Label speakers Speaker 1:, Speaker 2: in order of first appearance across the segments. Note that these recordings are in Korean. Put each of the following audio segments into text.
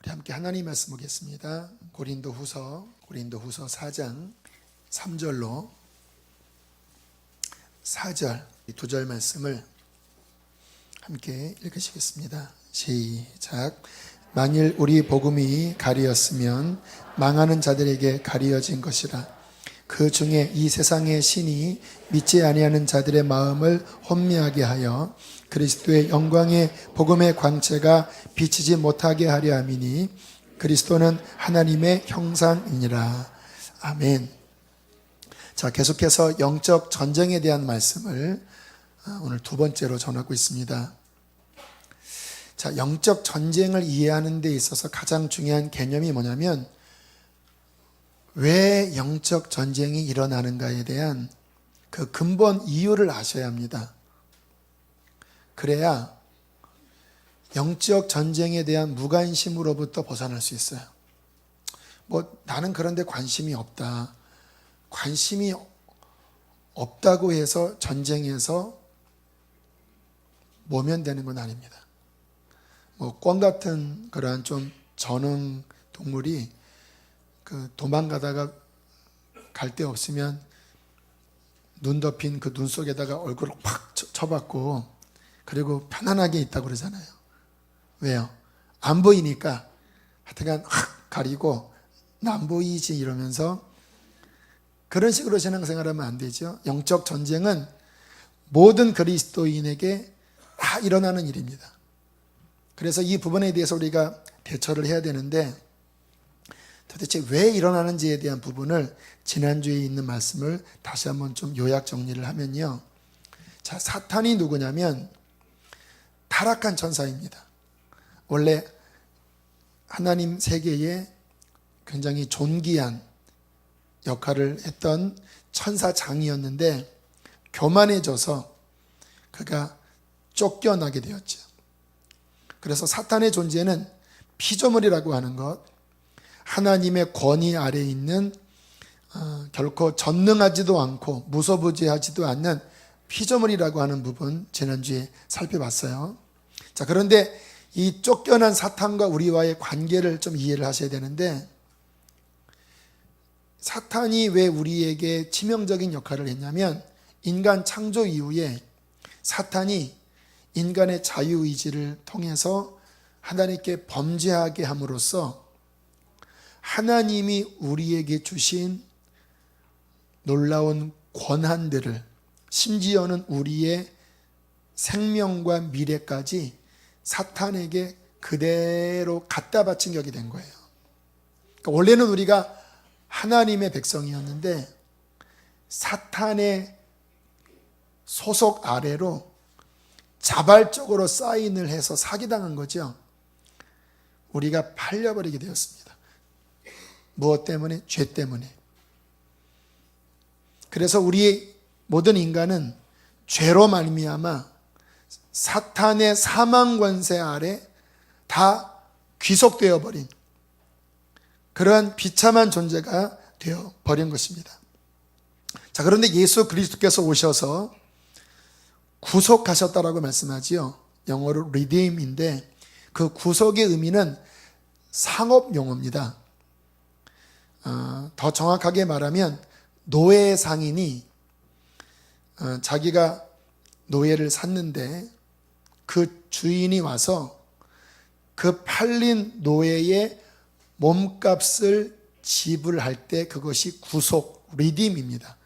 Speaker 1: 우리 함께 하나님 말씀 보겠습니다. 고린도후서 4장 3절로 4절 이 두 절 말씀을 함께 읽으시겠습니다. 시작. 만일 우리 복음이 가리었으면 망하는 자들에게 가리어진 것이라. 그 중에 이 세상의 신이 믿지 아니하는 자들의 마음을 혼미하게 하여 그리스도의 영광의 복음의 광채가 비치지 못하게 하려 함이니 그리스도는 하나님의 형상이니라. 아멘. 자, 계속해서 영적 전쟁에 대한 말씀을 오늘 두 번째로 전하고 있습니다. 자, 영적 전쟁을 이해하는 데 있어서 가장 중요한 개념이 뭐냐면 왜 영적 전쟁이 일어나는가에 대한 그 근본 이유를 아셔야 합니다. 그래야 영적 전쟁에 대한 무관심으로부터 벗어날 수 있어요. 나는 그런데 관심이 없다. 관심이 없다고 해서 전쟁에서 모면되는 건 아닙니다. 꿩 같은 그러한 좀 전능 동물이 도망가다가 갈 데 없으면 눈 덮인 그 눈 속에다가 얼굴을 팍 쳐박고 그리고 편안하게 있다고 그러잖아요. 왜요? 안 보이니까 하여튼간 확 가리고 나 안 보이지 이러면서 그런 식으로 신앙생활하면 안 되죠. 영적 전쟁은 모든 그리스도인에게 다 일어나는 일입니다. 그래서 이 부분에 대해서 우리가 대처를 해야 되는데 도대체 왜 일어나는지에 대한 부분을 지난주에 있는 말씀을 다시 한번 좀 요약 정리를 하면요. 자, 사탄이 누구냐면 타락한 천사입니다. 원래 하나님 세계에 굉장히 존귀한 역할을 했던 천사장이었는데 교만해져서 그가 쫓겨나게 되었죠. 그래서 사탄의 존재는 피조물이라고 하는 것, 하나님의 권위 아래에 있는 결코 전능하지도 않고 무소부지하지도 않는 피조물이라고 하는 부분 지난주에 살펴봤어요. 자, 그런데 이 쫓겨난 사탄과 우리와의 관계를 좀 이해를 하셔야 되는데 사탄이 왜 우리에게 치명적인 역할을 했냐면 인간 창조 이후에 사탄이 인간의 자유의지를 통해서 하나님께 범죄하게 함으로써 하나님이 우리에게 주신 놀라운 권한들을 심지어는 우리의 생명과 미래까지 사탄에게 그대로 갖다 바친 격이 된 거예요. 그러니까 원래는 우리가 하나님의 백성이었는데 사탄의 소속 아래로 자발적으로 사인을 해서 사기당한 거죠. 우리가 팔려버리게 되었습니다. 무엇 때문에? 죄 때문에. 그래서 우리 모든 인간은 죄로 말미암아 사탄의 사망 권세 아래 다 귀속되어 버린 그러한 비참한 존재가 되어 버린 것입니다. 자, 그런데 예수 그리스도께서 오셔서 구속하셨다라고 말씀하지요. 영어로 redeem인데 그 구속의 의미는 상업 용어입니다. 더 정확하게 말하면 노예 상인이 자기가 노예를 샀는데 그 주인이 와서 그 팔린 노예의 몸값을 지불할 때 그것이 구속, 리딤입니다.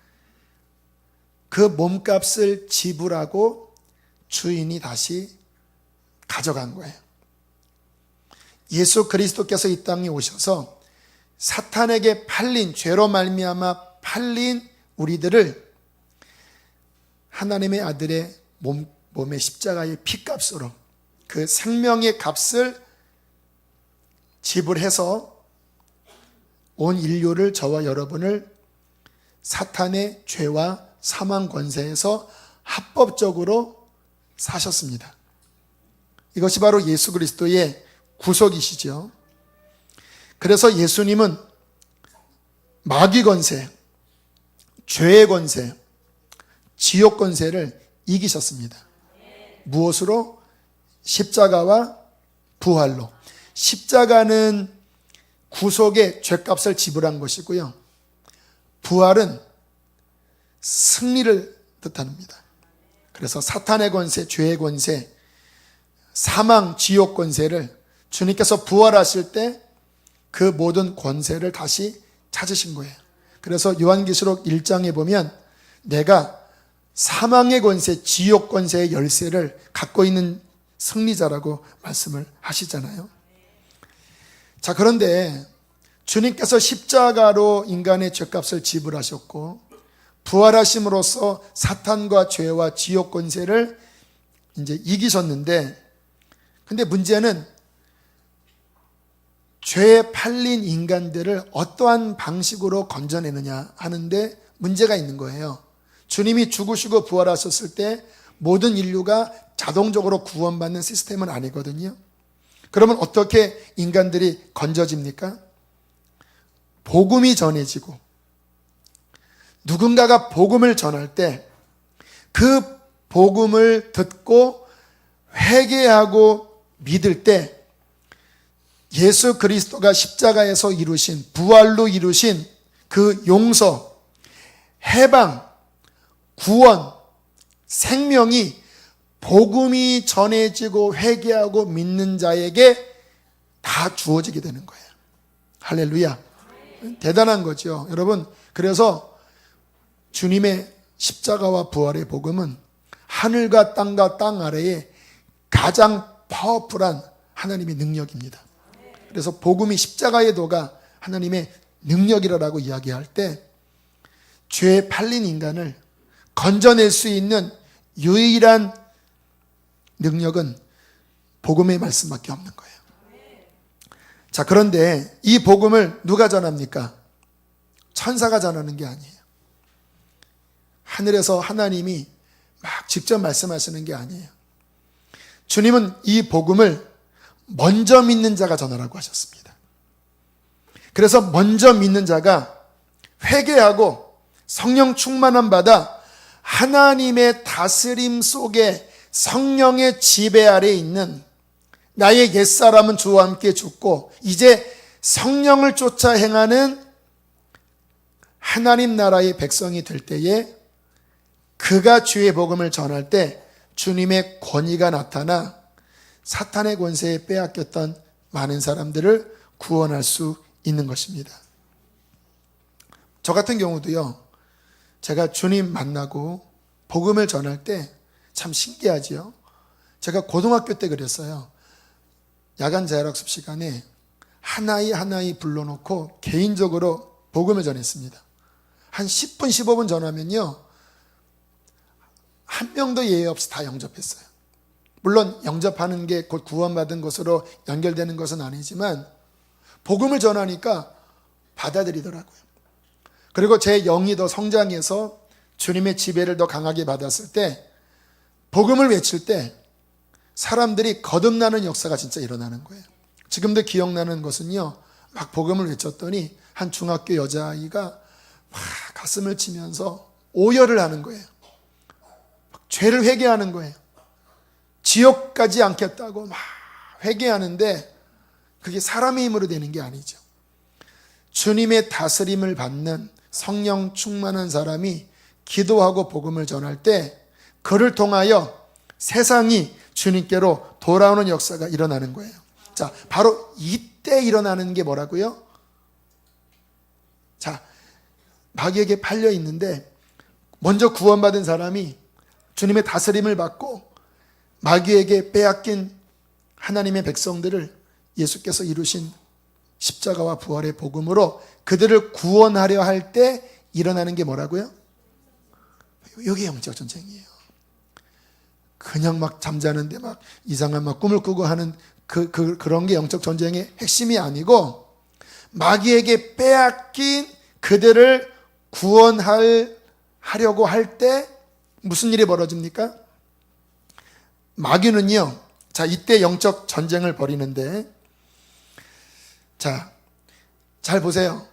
Speaker 1: 그 몸값을 지불하고 주인이 다시 가져간 거예요. 예수 그리스도께서 이 땅에 오셔서 사탄에게 팔린, 죄로 말미암아 팔린 우리들을 하나님의 아들의 몸의 십자가의 피값으로 그 생명의 값을 지불해서 온 인류를, 저와 여러분을 사탄의 죄와 사망 권세에서 합법적으로 사셨습니다. 이것이 바로 예수 그리스도의 구속이시죠. 그래서 예수님은 마귀 권세, 죄의 권세, 지옥 권세를 이기셨습니다. 무엇으로? 십자가와 부활로. 십자가는 구속의 죗값을 지불한 것이고요. 부활은 승리를 뜻합니다. 그래서 사탄의 권세, 죄의 권세, 사망, 지옥 권세를 주님께서 부활하실 때 그 모든 권세를 다시 찾으신 거예요. 그래서 요한계시록 1장에 보면 내가 사망의 권세, 지옥 권세의 열쇠를 갖고 있는 승리자라고 말씀을 하시잖아요. 자, 그런데 주님께서 십자가로 인간의 죄값을 지불하셨고 부활하심으로써 사탄과 죄와 지옥 권세를 이제 이기셨는데, 근데 문제는 죄에 팔린 인간들을 어떠한 방식으로 건져내느냐 하는데 문제가 있는 거예요. 주님이 죽으시고 부활하셨을 때 모든 인류가 자동적으로 구원받는 시스템은 아니거든요. 그러면 어떻게 인간들이 건져집니까? 복음이 전해지고 누군가가 복음을 전할 때 그 복음을 듣고 회개하고 믿을 때 예수 그리스도가 십자가에서 이루신, 부활로 이루신 그 용서, 해방, 구원, 생명이 복음이 전해지고 회개하고 믿는 자에게 다 주어지게 되는 거예요. 할렐루야. 대단한 거죠. 여러분, 그래서 주님의 십자가와 부활의 복음은 하늘과 땅과 땅 아래에 가장 파워풀한 하나님의 능력입니다. 그래서 복음이 십자가의 도가 하나님의 능력이라고 이야기할 때 죄에 팔린 인간을 건져낼 수 있는 유일한 능력은 복음의 말씀밖에 없는 거예요. 자, 그런데 이 복음을 누가 전합니까? 천사가 전하는 게 아니에요. 하늘에서 하나님이 막 직접 말씀하시는 게 아니에요. 주님은 이 복음을 먼저 믿는 자가 전하라고 하셨습니다. 그래서 먼저 믿는 자가 회개하고 성령 충만함 받아 하나님의 다스림 속에 성령의 지배 아래 있는 나의 옛사람은 주와 함께 죽고 이제 성령을 쫓아 행하는 하나님 나라의 백성이 될 때에 그가 주의 복음을 전할 때 주님의 권위가 나타나 사탄의 권세에 빼앗겼던 많은 사람들을 구원할 수 있는 것입니다. 저 같은 경우도요, 제가 주님 만나고 복음을 전할 때 참 신기하지요. 제가 고등학교 때 그랬어요. 야간 자율학습 시간에 하나이 불러놓고 개인적으로 복음을 전했습니다. 한 10분 15분 전하면요, 한 명도 예외 없이 다 영접했어요. 물론 영접하는 게 곧 구원받은 것으로 연결되는 것은 아니지만 복음을 전하니까 받아들이더라고요. 그리고 제 영이 더 성장해서 주님의 지배를 더 강하게 받았을 때 복음을 외칠 때 사람들이 거듭나는 역사가 진짜 일어나는 거예요. 지금도 기억나는 것은요, 막 복음을 외쳤더니 한 중학교 여자아이가 막 가슴을 치면서 오열을 하는 거예요. 죄를 회개하는 거예요. 지옥 가지 않겠다고 막 회개하는데 그게 사람의 힘으로 되는 게 아니죠. 주님의 다스림을 받는 성령 충만한 사람이 기도하고 복음을 전할 때 그를 통하여 세상이 주님께로 돌아오는 역사가 일어나는 거예요. 자, 바로 이때 일어나는 게 뭐라고요? 자, 마귀에게 팔려 있는데 먼저 구원받은 사람이 주님의 다스림을 받고 마귀에게 빼앗긴 하나님의 백성들을 예수께서 이루신 십자가와 부활의 복음으로 그들을 구원하려 할 때 일어나는 게 뭐라고요? 이게 영적 전쟁이에요. 그냥 막 잠자는데 막 이상한 막 꿈을 꾸고 하는 그런 게 영적 전쟁의 핵심이 아니고 마귀에게 빼앗긴 그들을 구원하려고 할 때 무슨 일이 벌어집니까? 마귀는요, 자, 이때 영적 전쟁을 벌이는데, 자, 잘 보세요.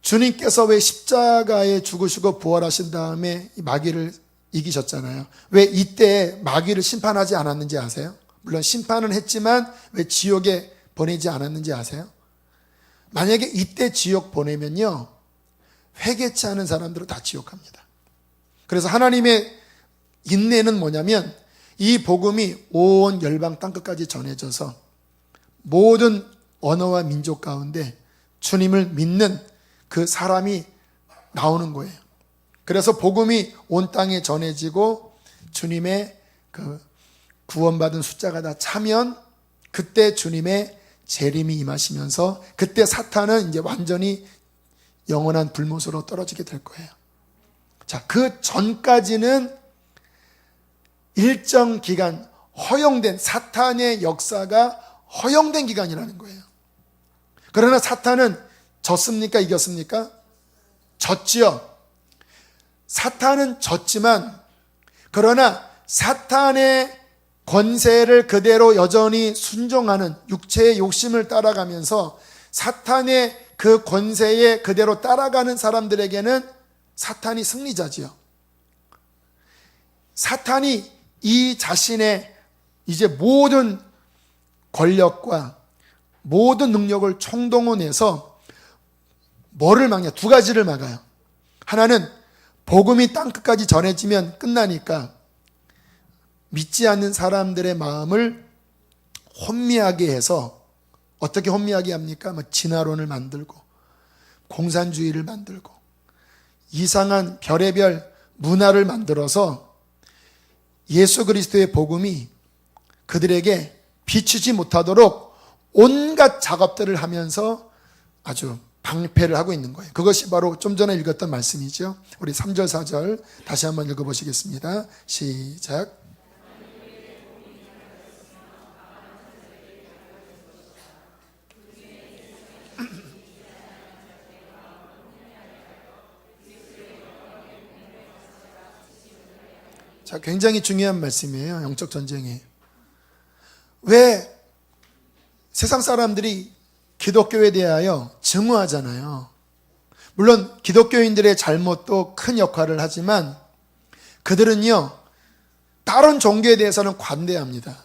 Speaker 1: 주님께서 왜 십자가에 죽으시고 부활하신 다음에 마귀를 이기셨잖아요. 왜 이때 마귀를 심판하지 않았는지 아세요? 물론 심판은 했지만 왜 지옥에 보내지 않았는지 아세요? 만약에 이때 지옥 보내면요, 회개치 않은 사람들은 다 지옥 갑니다. 그래서 하나님의 인내는 뭐냐면 이 복음이 온 열방 땅끝까지 전해져서 모든 언어와 민족 가운데 주님을 믿는 그 사람이 나오는 거예요. 그래서 복음이 온 땅에 전해지고 주님의 그 구원받은 숫자가 다 차면 그때 주님의 재림이 임하시면서 그때 사탄은 이제 완전히 영원한 불못으로 떨어지게 될 거예요. 자, 그 전까지는 일정 기간 허용된 사탄의 역사가 허용된 기간이라는 거예요. 그러나 사탄은 졌습니까? 이겼습니까? 졌지요. 사탄은 졌지만 그러나 사탄의 권세를 그대로 여전히 순종하는 육체의 욕심을 따라가면서 사탄의 그 권세에 그대로 따라가는 사람들에게는 사탄이 승리자지요. 사탄이 이 자신의 이제 모든 권력과 모든 능력을 총동원해서 뭐를 막냐? 두 가지를 막아요. 하나는 복음이 땅끝까지 전해지면 끝나니까 믿지 않는 사람들의 마음을 혼미하게 해서, 어떻게 혼미하게 합니까? 진화론을 만들고 공산주의를 만들고 이상한 별의별 문화를 만들어서 예수 그리스도의 복음이 그들에게 비추지 못하도록 온갖 작업들을 하면서 아주 방패를 하고 있는 거예요. 그것이 바로 좀 전에 읽었던 말씀이죠. 우리 3절 4절 다시 한번 읽어보시겠습니다. 시작. 자, 굉장히 중요한 말씀이에요. 영적 전쟁에. 왜 세상 사람들이 기독교에 대하여 증오하잖아요. 물론 기독교인들의 잘못도 큰 역할을 하지만 그들은요, 다른 종교에 대해서는 관대합니다.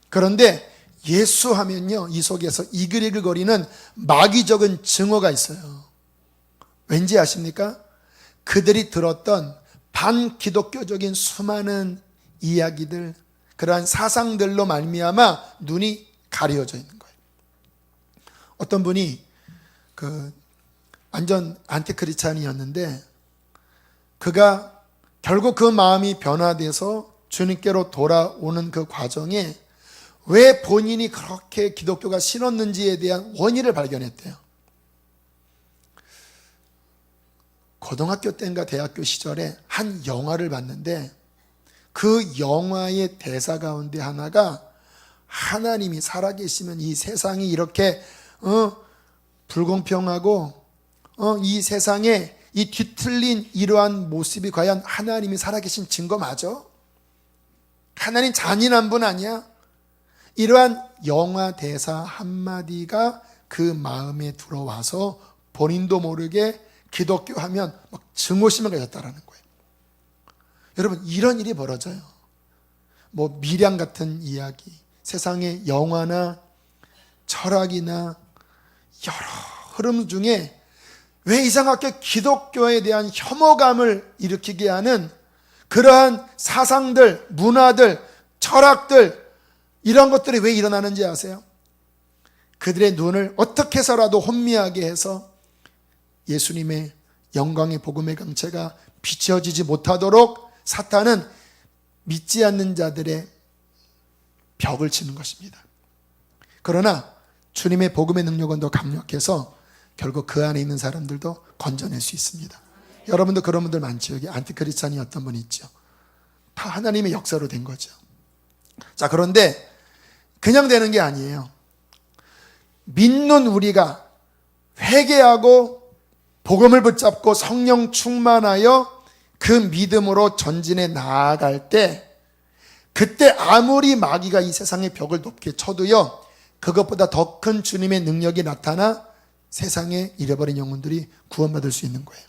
Speaker 1: 그런데 예수 하면요, 이 속에서 이글이글거리는 마귀적인 증오가 있어요. 왠지 아십니까? 그들이 들었던 반기독교적인 수많은 이야기들, 그러한 사상들로 말미암아 눈이 가려져 있는 거예요. 어떤 분이 완전 안티크리스찬이었는데 그가 결국 그 마음이 변화돼서 주님께로 돌아오는 그 과정에 왜 본인이 그렇게 기독교가 싫었는지에 대한 원인을 발견했대요. 고등학교 때인가 대학교 시절에 한 영화를 봤는데 그 영화의 대사 가운데 하나가 하나님이 살아계시면 이 세상이 이렇게 불공평하고 이 세상에 이 뒤틀린 이러한 모습이 과연 하나님이 살아계신 증거 맞아? 하나님 잔인한 분 아니야? 이러한 영화 대사 한마디가 그 마음에 들어와서 본인도 모르게 기독교 하면 막 증오심을 가졌다라는 거예요. 여러분, 이런 일이 벌어져요. 미량 같은 이야기, 세상의 영화나 철학이나 여러 흐름 중에 왜 이상하게 기독교에 대한 혐오감을 일으키게 하는 그러한 사상들, 문화들, 철학들, 이런 것들이 왜 일어나는지 아세요? 그들의 눈을 어떻게 해서라도 혼미하게 해서 예수님의 영광의 복음의 강체가 비춰지지 못하도록 사탄은 믿지 않는 자들의 벽을 치는 것입니다. 그러나 주님의 복음의 능력은 더 강력해서 결국 그 안에 있는 사람들도 건져낼 수 있습니다. 여러분도 그런 분들 많죠. 여기 안티크리스찬이 어떤 분이 있죠. 다 하나님의 역사로 된 거죠. 자, 그런데 그냥 되는 게 아니에요. 믿는 우리가 회개하고 복음을 붙잡고 성령 충만하여 그 믿음으로 전진해 나아갈 때, 그때 아무리 마귀가 이 세상의 벽을 높게 쳐도요, 그것보다 더 큰 주님의 능력이 나타나 세상에 잃어버린 영혼들이 구원받을 수 있는 거예요.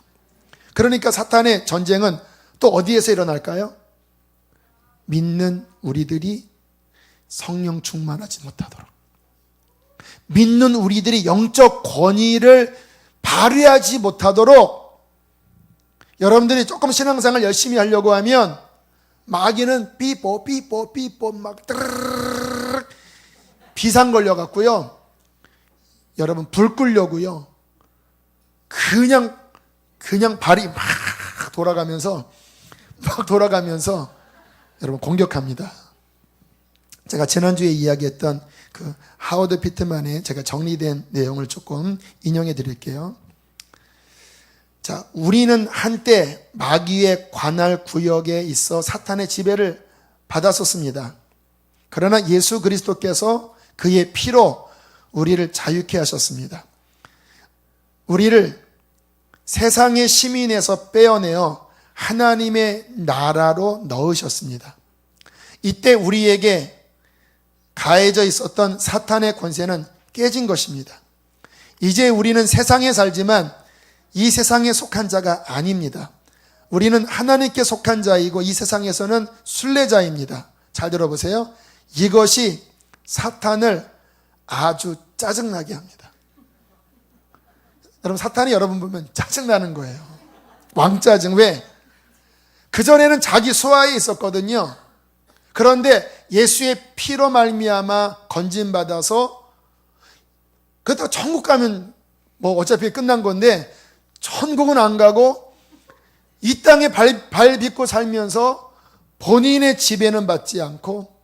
Speaker 1: 그러니까 사탄의 전쟁은 또 어디에서 일어날까요? 믿는 우리들이 성령 충만하지 못하도록. 믿는 우리들이 영적 권위를 발휘하지 못하도록, 여러분들이 조금 신앙생활 열심히 하려고 하면 마귀는 삐뽀 막 뜨르르르 비상 걸려갖고요, 여러분 불 끄려고요, 그냥 발이 막 돌아가면서 여러분 공격합니다. 제가 지난주에 이야기했던 그 하워드 피트만의 제가 정리된 내용을 조금 인용해 드릴게요. 자, 우리는 한때 마귀의 관할 구역에 있어 사탄의 지배를 받았었습니다. 그러나 예수 그리스도께서 그의 피로 우리를 자유케 하셨습니다. 우리를 세상의 시민에서 빼어내어 하나님의 나라로 넣으셨습니다. 이때 우리에게 가해져 있었던 사탄의 권세는 깨진 것입니다. 이제 우리는 세상에 살지만 이 세상에 속한 자가 아닙니다. 우리는 하나님께 속한 자이고 이 세상에서는 순례자입니다. 잘 들어보세요. 이것이 사탄을 아주 짜증나게 합니다. 여러분, 사탄이 여러분 보면 짜증나는 거예요. 왕짜증. 왜? 그전에는 자기 수하에 있었거든요. 그런데 예수의 피로 말미암아 건진받아서, 그것도 천국 가면 뭐 어차피 끝난 건데 천국은 안 가고 이 땅에 발 딛고 살면서 본인의 지배는 받지 않고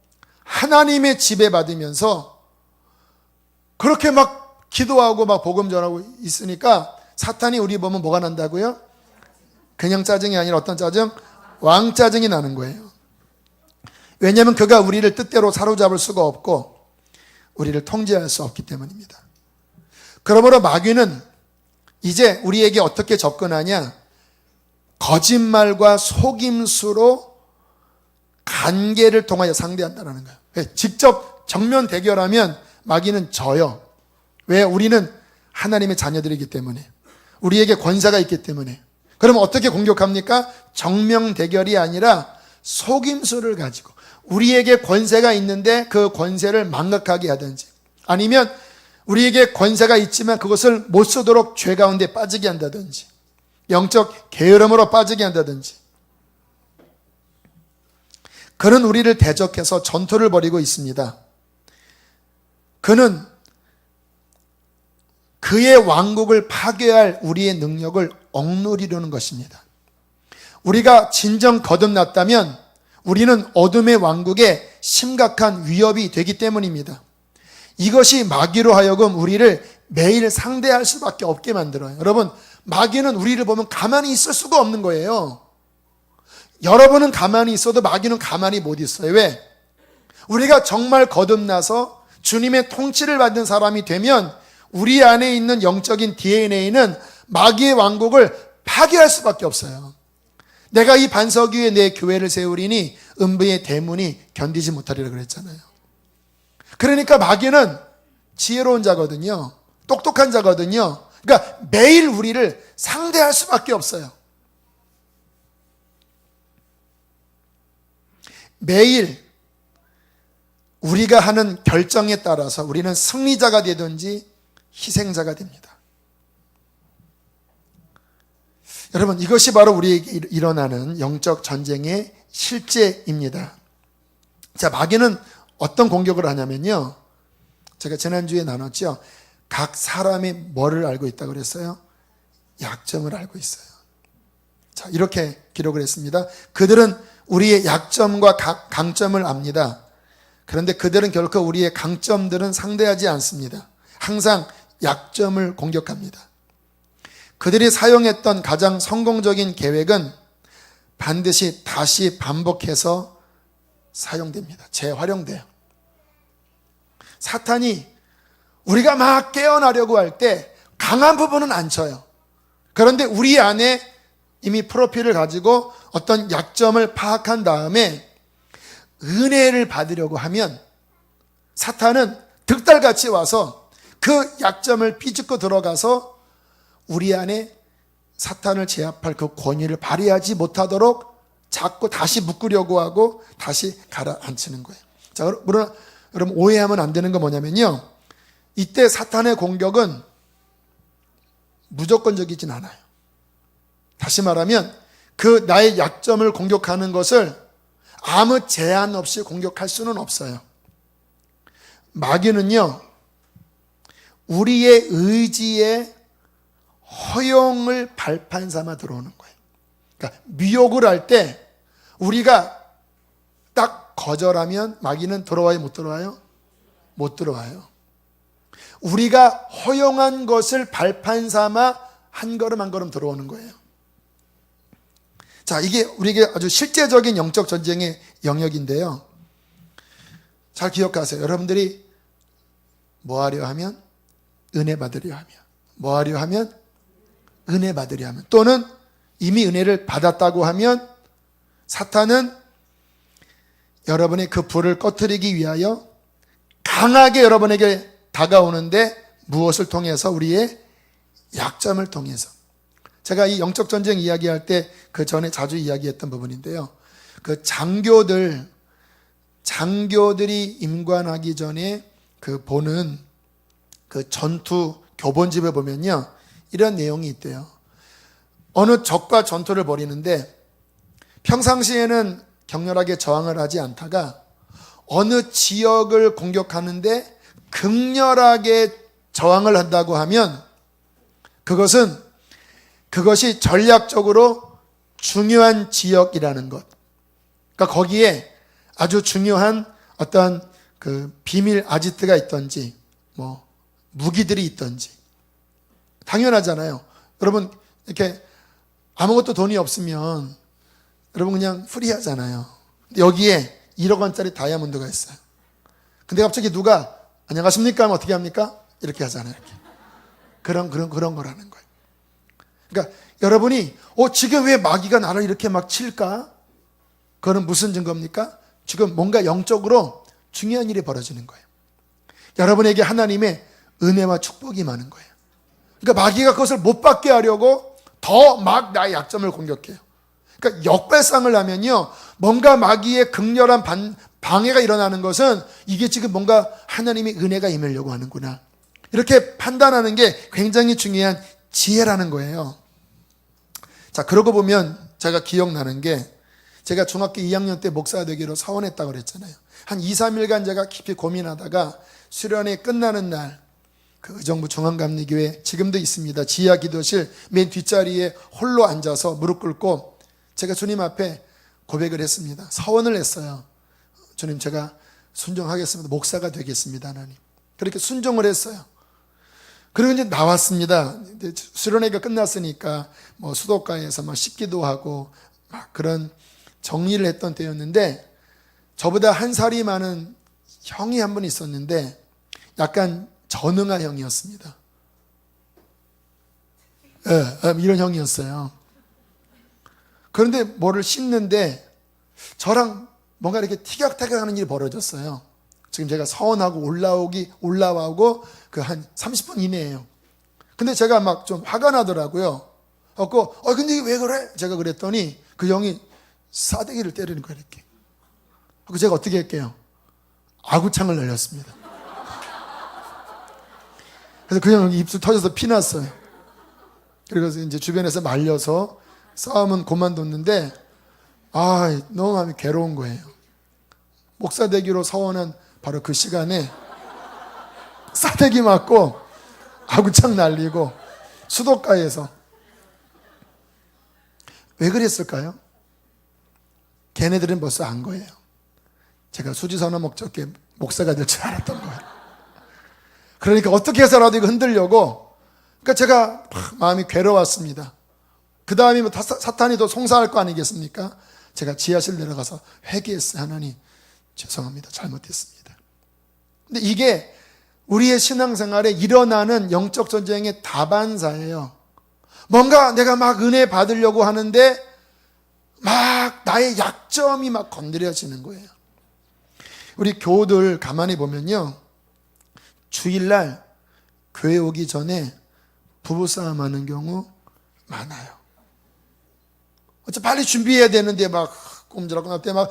Speaker 1: 하나님의 지배 받으면서 그렇게 막 기도하고 막 복음 전하고 있으니까 사탄이 우리 보면 뭐가 난다고요? 그냥 짜증이 아니라 어떤 짜증? 왕짜증이 나는 거예요. 왜냐하면 그가 우리를 뜻대로 사로잡을 수가 없고 우리를 통제할 수 없기 때문입니다. 그러므로 마귀는 이제 우리에게 어떻게 접근하냐? 거짓말과 속임수로 관계를 통하여 상대한다는 거예요. 직접 정면 대결하면 마귀는 져요. 왜? 우리는 하나님의 자녀들이기 때문에, 우리에게 권세가 있기 때문에. 그러면 어떻게 공격합니까? 정면 대결이 아니라 속임수를 가지고 우리에게 권세가 있는데 그 권세를 망각하게 하든지, 아니면 우리에게 권세가 있지만 그것을 못 쓰도록 죄 가운데 빠지게 한다든지, 영적 게으름으로 빠지게 한다든지. 그는 우리를 대적해서 전투를 벌이고 있습니다. 그는 그의 왕국을 파괴할 우리의 능력을 억누르려는 것입니다. 우리가 진정 거듭났다면 우리는 어둠의 왕국에 심각한 위협이 되기 때문입니다. 이것이 마귀로 하여금 우리를 매일 상대할 수밖에 없게 만들어요. 여러분, 마귀는 우리를 보면 가만히 있을 수가 없는 거예요. 여러분은 가만히 있어도 마귀는 가만히 못 있어요. 왜? 우리가 정말 거듭나서 주님의 통치를 받는 사람이 되면 우리 안에 있는 영적인 DNA는 마귀의 왕국을 파괴할 수밖에 없어요. 내가 이 반석 위에 내 교회를 세우리니 음부의 대문이 견디지 못하리라 그랬잖아요. 그러니까 마귀는 지혜로운 자거든요. 똑똑한 자거든요. 그러니까 매일 우리를 상대할 수밖에 없어요. 매일 우리가 하는 결정에 따라서 우리는 승리자가 되든지 희생자가 됩니다. 여러분, 이것이 바로 우리에게 일어나는 영적 전쟁의 실제입니다. 자, 마귀는 어떤 공격을 하냐면요, 제가 지난주에 나눴죠. 각 사람이 뭐를 알고 있다고 그랬어요? 약점을 알고 있어요. 자, 이렇게 기록을 했습니다. 그들은 우리의 약점과 강점을 압니다. 그런데 그들은 결코 우리의 강점들은 상대하지 않습니다. 항상 약점을 공격합니다. 그들이 사용했던 가장 성공적인 계획은 반드시 다시 반복해서 사용됩니다. 재활용돼요. 사탄이 우리가 막 깨어나려고 할 때 강한 부분은 안 쳐요. 그런데 우리 안에 이미 프로필을 가지고 어떤 약점을 파악한 다음에 은혜를 받으려고 하면 사탄은 득달같이 와서 그 약점을 비집고 들어가서 우리 안에 사탄을 제압할 그 권위를 발휘하지 못하도록 자꾸 다시 묶으려고 하고 다시 가라앉히는 거예요. 자, 물론 여러분 오해하면 안 되는 건 뭐냐면요, 이때 사탄의 공격은 무조건적이진 않아요. 다시 말하면 그 나의 약점을 공격하는 것을 아무 제한 없이 공격할 수는 없어요. 마귀는요, 우리의 의지에 허용을 발판 삼아 들어오는 거예요. 그러니까 미혹을 할 때 우리가 딱 거절하면 마귀는 들어와요, 못 들어와요? 못 들어와요. 우리가 허용한 것을 발판 삼아 한 걸음 한 걸음 들어오는 거예요. 자, 이게 우리에게 아주 실제적인 영적 전쟁의 영역인데요. 잘 기억하세요. 여러분들이 뭐 하려 하면? 은혜 받으려 하면. 뭐 하려 하면? 은혜 받으려 하면. 또는 이미 은혜를 받았다고 하면 사탄은 여러분의 그 불을 꺼트리기 위하여 강하게 여러분에게 다가오는데 무엇을 통해서? 우리의 약점을 통해서. 제가 이 영적 전쟁 이야기할 때 그 전에 자주 이야기했던 부분인데요. 그 장교들이 임관하기 전에 그 보는 그 전투 교본집에 보면요, 이런 내용이 있대요. 어느 적과 전투를 벌이는데 평상시에는 격렬하게 저항을 하지 않다가 어느 지역을 공격하는데 극렬하게 저항을 한다고 하면 그것이 전략적으로 중요한 지역이라는 것. 그러니까 거기에 아주 중요한 어떤 그 비밀 아지트가 있던지, 뭐 무기들이 있던지. 당연하잖아요. 여러분 이렇게 아무것도 돈이 없으면 여러분 그냥 프리하잖아요. 근데 여기에 1억 원짜리 다이아몬드가 있어요. 근데 갑자기 누가 안녕하십니까 하면 어떻게 합니까? 이렇게 하잖아요. 이렇게. 그런 거라는 거예요. 그러니까 여러분이 지금 왜 마귀가 나를 이렇게 막 칠까? 그거는 무슨 증거입니까? 지금 뭔가 영적으로 중요한 일이 벌어지는 거예요. 여러분에게 하나님의 은혜와 축복이 많은 거예요. 그러니까 마귀가 그것을 못 받게 하려고 더 막 나의 약점을 공격해요. 그러니까 역발상을 하면요, 뭔가 마귀의 극렬한 방해가 일어나는 것은 이게 지금 뭔가 하나님의 은혜가 임하려고 하는구나, 이렇게 판단하는 게 굉장히 중요한 지혜라는 거예요. 자, 그러고 보면 제가 기억나는 게, 제가 중학교 2학년 때 목사 되기로 사원했다고 그랬잖아요. 한 2, 3일간 제가 깊이 고민하다가 수련회 끝나는 날, 그 의정부 중앙감리교회 지금도 있습니다, 지하 기도실 맨 뒷자리에 홀로 앉아서 무릎 꿇고 제가 주님 앞에 고백을 했습니다. 서원을 했어요. 주님, 제가 순종하겠습니다. 목사가 되겠습니다, 하나님. 그렇게 순종을 했어요. 그리고 이제 나왔습니다. 수련회가 끝났으니까 뭐 수도가에서 막 씻기도 하고 막 그런 정리를 했던 때였는데, 저보다 한 살이 많은 형이 한 분 있었는데 약간 전응아 형이었습니다. 이런 형이었어요. 그런데 뭐를 씻는데 저랑 뭔가 이렇게 티격태격하는 일이 벌어졌어요. 지금 제가 서원하고 올라오고 그 한 30분 이내예요. 근데 제가 막 좀 화가 나더라고요. 근데 왜 그래? 제가 그랬더니 그 형이 싸대기를 때리는 거예요, 이렇게. 제가 어떻게 할게요? 아구창을 날렸습니다. 그래서 그 형이 입술 터져서 피 났어요. 그래서 이제 주변에서 말려서 싸움은 그만뒀는데, 너무 마음이 괴로운 거예요. 목사 되기로 서원한 바로 그 시간에 싸대기 맞고 아구창 날리고 수도가에서. 왜 그랬을까요? 걔네들은 벌써 안 거예요. 제가 수지선화 목적계 목사가 될 줄 알았던 거예요. 그러니까 어떻게 해서라도 이거 흔들려고, 그러니까 제가 마음이 괴로웠습니다. 그 다음에 사탄이 더 송사할 거 아니겠습니까? 제가 지하실 내려가서 회개했어요. 하나님, 죄송합니다. 잘못했습니다. 근데 이게 우리의 신앙생활에 일어나는 영적 전쟁의 다반사예요. 뭔가 내가 막 은혜 받으려고 하는데 막 나의 약점이 막 건드려지는 거예요. 우리 교우들 가만히 보면요, 주일날 교회 오기 전에 부부싸움 하는 경우 많아요. 어차피 빨리 준비해야 되는데 막 꼼지락고 날 때 막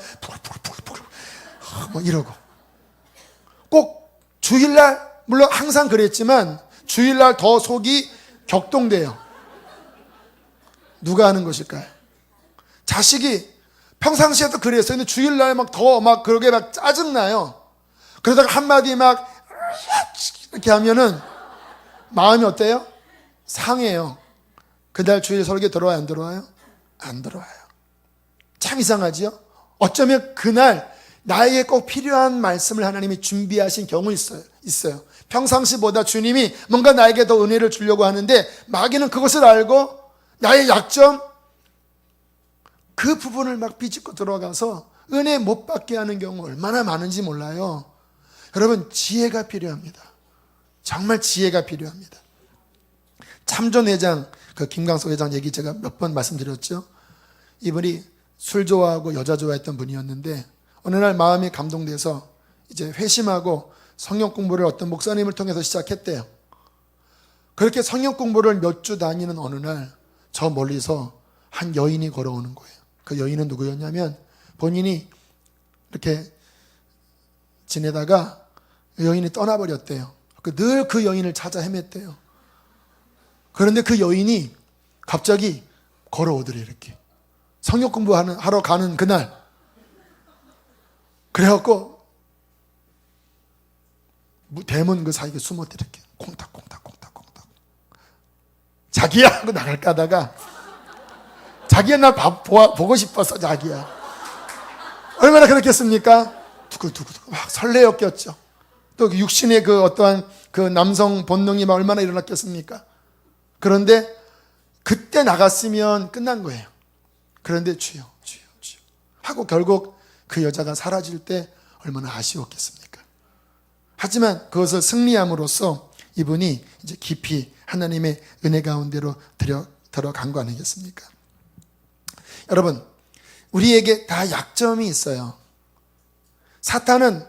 Speaker 1: 이러고, 꼭 주일날 물론 항상 그랬지만 주일날 더 속이 격동돼요. 누가 하는 것일까요? 자식이 평상시에도 그랬어요. 근데 주일날 그러게 막 짜증나요. 그러다가 한마디 막 이렇게 하면은 마음이 어때요? 상해요. 그날 주일 설교 들어와요? 안 들어와요? 안 들어와요. 참 이상하지요? 어쩌면 그날 나에게 꼭 필요한 말씀을 하나님이 준비하신 경우 있어요. 평상시보다 주님이 뭔가 나에게 더 은혜를 주려고 하는데 마귀는 그것을 알고 나의 약점, 그 부분을 막 비집고 들어가서 은혜 못 받게 하는 경우 얼마나 많은지 몰라요. 여러분, 지혜가 필요합니다. 정말 지혜가 필요합니다. 참전 회장, 그 김광석 회장 얘기 제가 몇 번 말씀드렸죠. 이분이 술 좋아하고 여자 좋아했던 분이었는데 어느 날 마음이 감동돼서 이제 회심하고 성경 공부를 어떤 목사님을 통해서 시작했대요. 그렇게 성경 공부를 몇 주 다니는 어느 날 저 멀리서 한 여인이 걸어오는 거예요. 그 여인은 누구였냐면 본인이 이렇게 지내다가 여인이 떠나버렸대요. 늘 그 여인을 찾아 헤맸대요. 그런데 그 여인이 갑자기 걸어오더래. 이렇게 성경 공부하러 가는 그날. 그래갖고 대문 그 사이에 숨었대. 이렇게 콩닥콩닥 자기야 하고 나갈까 하다가 자기야 나 보고 싶어서 자기야. 얼마나 그렇겠습니까? 두구두구 막 설레었겠죠. 또 육신의 그 어떠한 그 남성 본능이 막 얼마나 일어났겠습니까? 그런데 그때 나갔으면 끝난 거예요. 그런데 주여 하고 결국 그 여자가 사라질 때 얼마나 아쉬웠겠습니까? 하지만 그것을 승리함으로써 이분이 이제 깊이 하나님의 은혜 가운데로 들어간 거 아니겠습니까? 여러분, 우리에게 다 약점이 있어요. 사탄은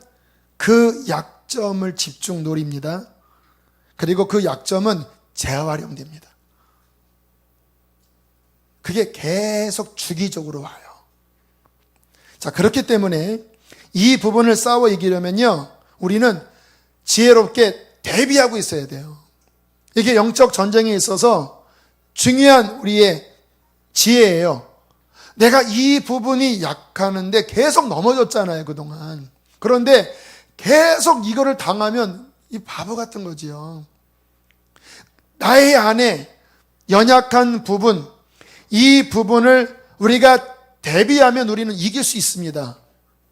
Speaker 1: 그 약점을 집중 노립니다. 그리고 그 약점은 재활용됩니다. 그게 계속 주기적으로 와요. 자, 그렇기 때문에 이 부분을 싸워 이기려면요, 우리는 지혜롭게 대비하고 있어야 돼요. 이게 영적 전쟁에 있어서 중요한 우리의 지혜예요. 내가 이 부분이 약하는데 계속 넘어졌잖아요, 그동안. 그런데 계속 이거를 당하면 이 바보 같은 거지요. 나의 안에 연약한 부분, 이 부분을 우리가 대비하면 우리는 이길 수 있습니다.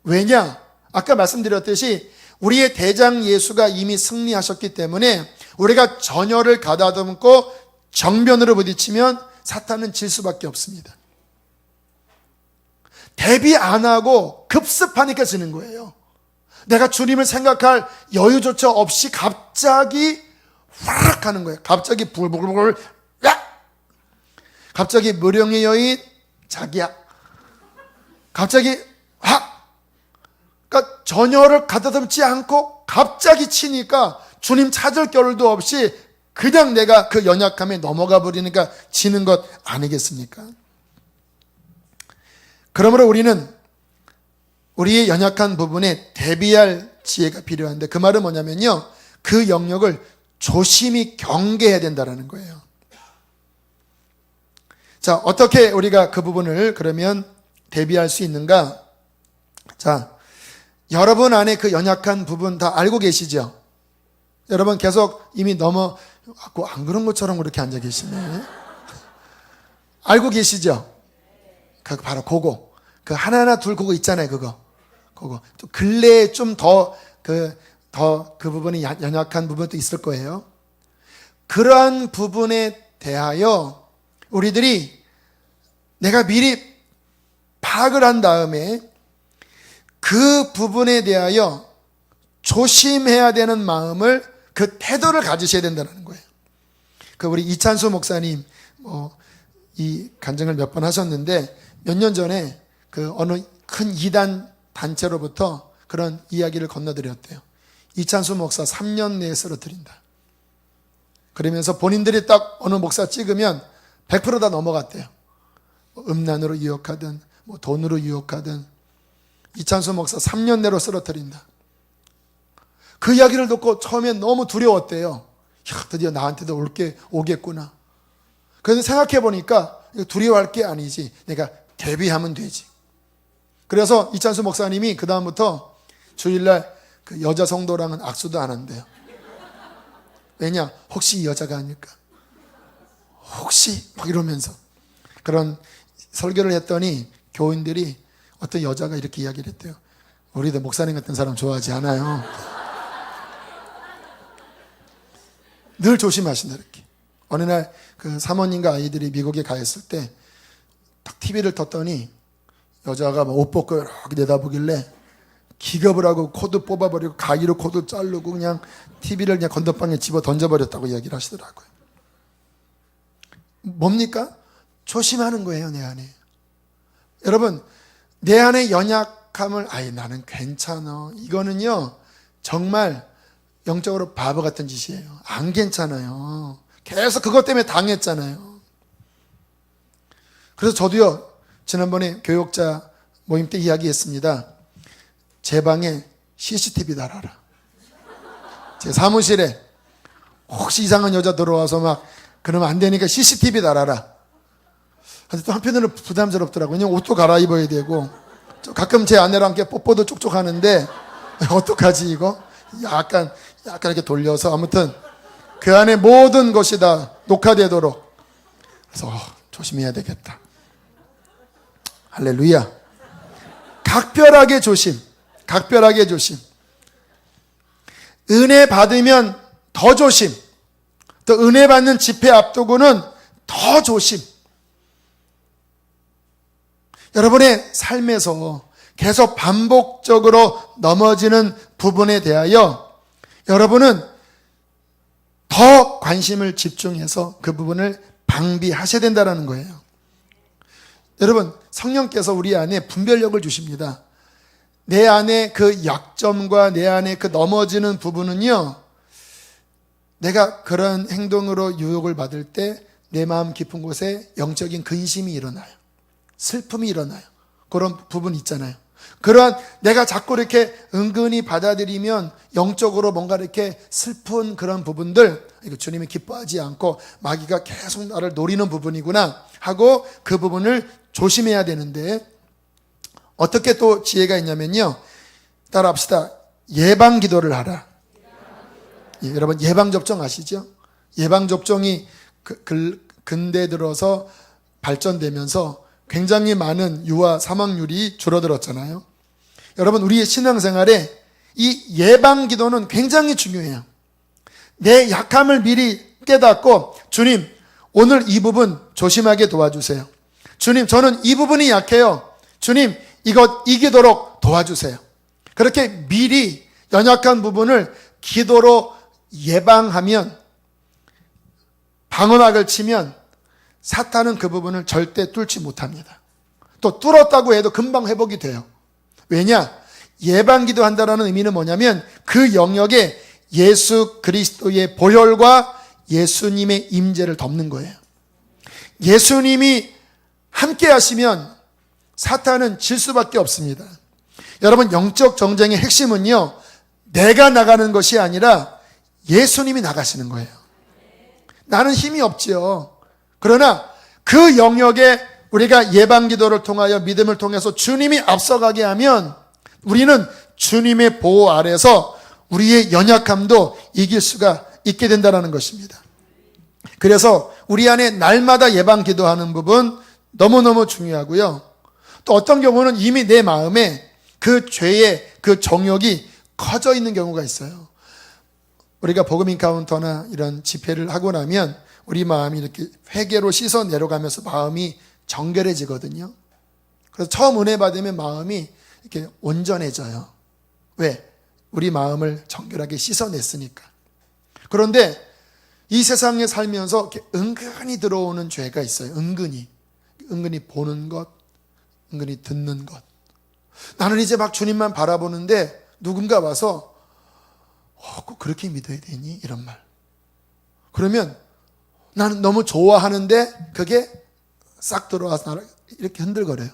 Speaker 1: 왜냐? 아까 말씀드렸듯이 우리의 대장 예수가 이미 승리하셨기 때문에 우리가 전열을 가다듬고 정변으로 부딪히면 사탄은 질 수밖에 없습니다. 대비 안 하고 급습하니까 지는 거예요. 내가 주님을 생각할 여유조차 없이 갑자기 확 하는 거예요. 갑자기 불불불 야! 갑자기 무령의 여인 자기야. 갑자기 확! 그러니까 전열을 가다듬지 않고 갑자기 치니까 주님 찾을 겨를도 없이 그냥 내가 그 연약함에 넘어가 버리니까 지는 것 아니겠습니까? 그러므로 우리는 우리의 연약한 부분에 대비할 지혜가 필요한데 그 말은 뭐냐면요, 그 영역을 조심히 경계해야 된다는 거예요. 자, 어떻게 우리가 그 부분을 그러면 대비할 수 있는가? 자, 여러분 안에 그 연약한 부분 다 알고 계시죠? 여러분 계속 이미 넘어갔고 안 그런 것처럼 그렇게 앉아 계시네. 알고 계시죠? 그 바로 그거. 그 하나하나 둘 그거 있잖아요, 그거. 또 근래에 좀 더 그 부분이 연약한 부분도 있을 거예요. 그러한 부분에 대하여 우리들이 내가 미리 파악을 한 다음에 그 부분에 대하여 조심해야 되는 마음을, 그 태도를 가지셔야 된다는 거예요. 그 우리 이찬수 목사님 이 간증을 몇 번 하셨는데 몇 년 전에 그 어느 큰 이단 단체로부터 그런 이야기를 건너드렸대요. 이찬수 목사 3년 내에 쓰러뜨린다. 그러면서 본인들이 딱 어느 목사 찍으면 100% 다 넘어갔대요. 음란으로 유혹하든 돈으로 유혹하든 이찬수 목사 3년 내로 쓰러뜨린다. 그 이야기를 듣고 처음엔 너무 두려웠대요. 야, 드디어 나한테도 오겠구나. 그래서 생각해 보니까 두려워할 게 아니지. 내가 대비하면 되지. 그래서 이찬수 목사님이 그 다음부터 주일날 그 여자 성도랑은 악수도 안 한대요. 왜냐? 혹시 이 여자가 아닐까? 혹시 막 이러면서 그런 설교를 했더니 교인들이 어떤 여자가 이렇게 이야기를 했대요. 우리도 목사님 같은 사람 좋아하지 않아요. 늘 조심하신다 이렇게. 어느 날 그 사모님과 아이들이 미국에 가 있을 때 딱 TV를 떴더니 여자가 막 옷 벗고 이렇게 내다보길래 기겁을 하고 코도 뽑아버리고 가위로 코도 자르고 그냥 TV를 그냥 건너방에 집어 던져버렸다고 이야기를 하시더라고요. 뭡니까? 조심하는 거예요, 내 안에. 여러분, 내 안에 연약함을 나는 괜찮아. 이거는요, 정말 영적으로 바보 같은 짓이에요. 안 괜찮아요. 계속 그것 때문에 당했잖아요. 그래서 저도요, 지난번에 교역자 모임 때 이야기했습니다. 제 방에 CCTV 달아라. 제 사무실에 혹시 이상한 여자 들어와서 막 그러면 안 되니까 CCTV 달아라. 근데 또 한편으로는 부담스럽더라고요. 왜냐면 옷도 갈아입어야 되고 가끔 제 아내랑 함께 뽀뽀도 쪽쪽 하는데 어떡하지 이거? 약간 이렇게 돌려서 아무튼 그 안에 모든 것이 다 녹화되도록. 그래서 조심해야 되겠다. 할렐루야. 각별하게 조심. 각별하게 조심. 은혜 받으면 더 조심. 또 은혜 받는 집회 앞두고는 더 조심. 여러분의 삶에서 계속 반복적으로 넘어지는 부분에 대하여 여러분은 더 관심을 집중해서 그 부분을 방비하셔야 된다는 거예요. 여러분, 성령께서 우리 안에 분별력을 주십니다. 내 안에 그 약점과 내 안에 그 넘어지는 부분은요, 내가 그런 행동으로 유혹을 받을 때 내 마음 깊은 곳에 영적인 근심이 일어나요. 슬픔이 일어나요. 그런 부분 있잖아요. 그러한 내가 자꾸 이렇게 은근히 받아들이면 영적으로 뭔가 이렇게 슬픈 그런 부분들, 이거 주님이 기뻐하지 않고 마귀가 계속 나를 노리는 부분이구나 하고 그 부분을 조심해야 되는데, 어떻게 또 지혜가 있냐면요, 따라합시다. 예방 기도를 하라. 예, 여러분 예방접종 아시죠? 예방접종이 근대 들어서 발전되면서 굉장히 많은 유아 사망률이 줄어들었잖아요. 여러분, 우리의 신앙생활에 이 예방 기도는 굉장히 중요해요. 내 약함을 미리 깨닫고, 주님 오늘 이 부분 조심하게 도와주세요. 주님 저는 이 부분이 약해요. 주님 이것 이기도록 도와주세요. 그렇게 미리 연약한 부분을 기도로 예방하면, 방어막을 치면 사탄은 그 부분을 절대 뚫지 못합니다. 또 뚫었다고 해도 금방 회복이 돼요. 왜냐? 예방기도 한다는 의미는 뭐냐면 그 영역에 예수 그리스도의 보혈과 예수님의 임재를 덮는 거예요. 예수님이 함께 하시면 사탄은 질 수밖에 없습니다. 여러분, 영적 정쟁의 핵심은요, 내가 나가는 것이 아니라 예수님이 나가시는 거예요. 나는 힘이 없지요. 그러나 그 영역에 우리가 예방기도를 통하여 믿음을 통해서 주님이 앞서가게 하면 우리는 주님의 보호 아래서 우리의 연약함도 이길 수가 있게 된다는 것입니다. 그래서 우리 안에 날마다 예방기도하는 부분 너무너무 중요하고요. 또 어떤 경우는 이미 내 마음에 그 죄의 그 정욕이 커져 있는 경우가 있어요. 우리가 복음 인카운터나 이런 집회를 하고 나면 우리 마음이 이렇게 회개로 씻어 내려가면서 마음이 정결해지거든요. 그래서 처음 은혜 받으면 마음이 이렇게 온전해져요. 왜? 우리 마음을 정결하게 씻어냈으니까. 그런데 이 세상에 살면서 이렇게 은근히 들어오는 죄가 있어요. 은근히 보는 것, 은근히 듣는 것. 나는 이제 막 주님만 바라보는데 누군가 와서 꼭 그렇게 믿어야 되니? 이런 말. 그러면 나는 너무 좋아하는데 그게 싹 들어와서 나를 이렇게 흔들거려요.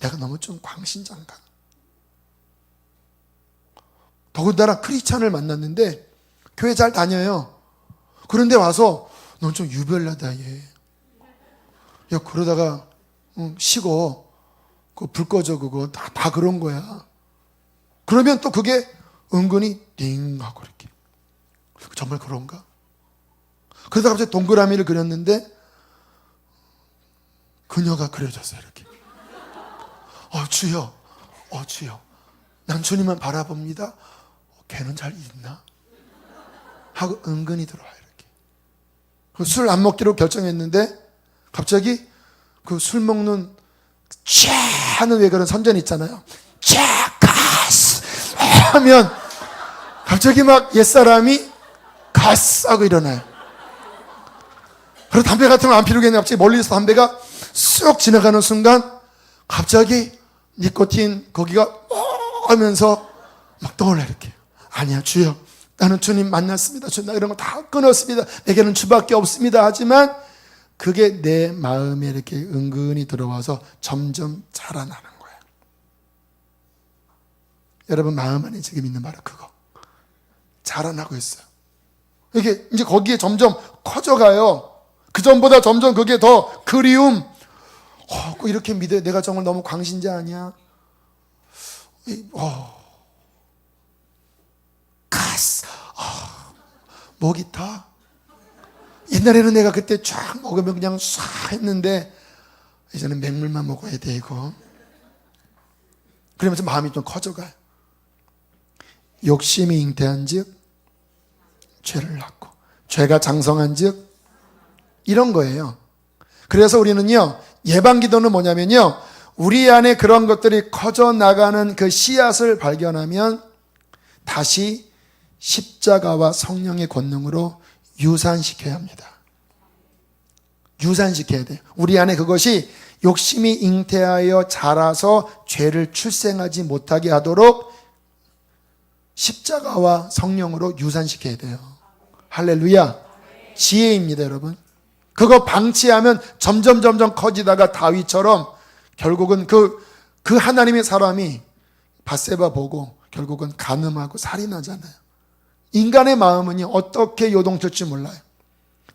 Speaker 1: 내가 너무 좀 광신자인가? 더군다나 크리스찬을 만났는데 교회 잘 다녀요. 그런데 와서 넌 좀 유별나다 얘. 야 그러다가 식어. 그 불 꺼져 그거 다 그런 거야. 그러면 또 그게 은근히 띵 하고 이렇게. 정말 그런가? 그러다가 갑자기 동그라미를 그렸는데 그녀가 그려졌어요 이렇게. 주여, 주여, 난 주님만 바라봅니다. 걔는 잘 있나? 하고 은근히 들어와요 이렇게. 술 안 먹기로 결정했는데 갑자기 그 술 먹는 쫙 하는 왜 그런 선전 있잖아요. 쫙 가스 하면 갑자기 막 옛사람이 가스 하고 일어나요. 그리고 담배 같은 거 안 피우겠네. 갑자기 멀리서 담배가 쑥 지나가는 순간 갑자기 니코틴 거기가 하면서 막 떠올라 이렇게. 아니야 주여, 나는 주님 만났습니다. 나 이런 거 다 끊었습니다. 내게는 주밖에 없습니다. 하지만 그게 내 마음에 이렇게 은근히 들어와서 점점 자라나는 거예요. 여러분 마음 안에 지금 있는 바로 그거 자라나고 있어요. 이게 이제 거기에 점점 커져가요. 그 전보다 점점 그게 더 그리움. 꼭 이렇게 믿어요. 내가 정말 너무 광신자 아니야? 가스. 목이 타. 옛날에는 내가 그때 쫙 먹으면 그냥 쏴 했는데 이제는 맹물만 먹어야 되고. 그러면서 마음이 좀 커져가요. 욕심이 잉태한 즉 죄를 낳고 죄가 장성한 즉 이런 거예요. 그래서 우리는요 예방기도는 뭐냐면요 우리 안에 그런 것들이 커져 나가는 그 씨앗을 발견하면 다시 십자가와 성령의 권능으로 유산시켜야 합니다. 유산시켜야 돼요. 우리 안에 그것이 욕심이 잉태하여 자라서 죄를 출생하지 못하게 하도록 십자가와 성령으로 유산시켜야 돼요. 할렐루야. 지혜입니다 여러분. 그거 방치하면 점점 커지다가 다윗처럼 결국은 그 하나님의 사람이 밧세바 보고 결국은 간음하고 살인하잖아요. 인간의 마음은요 어떻게 요동칠지 몰라요.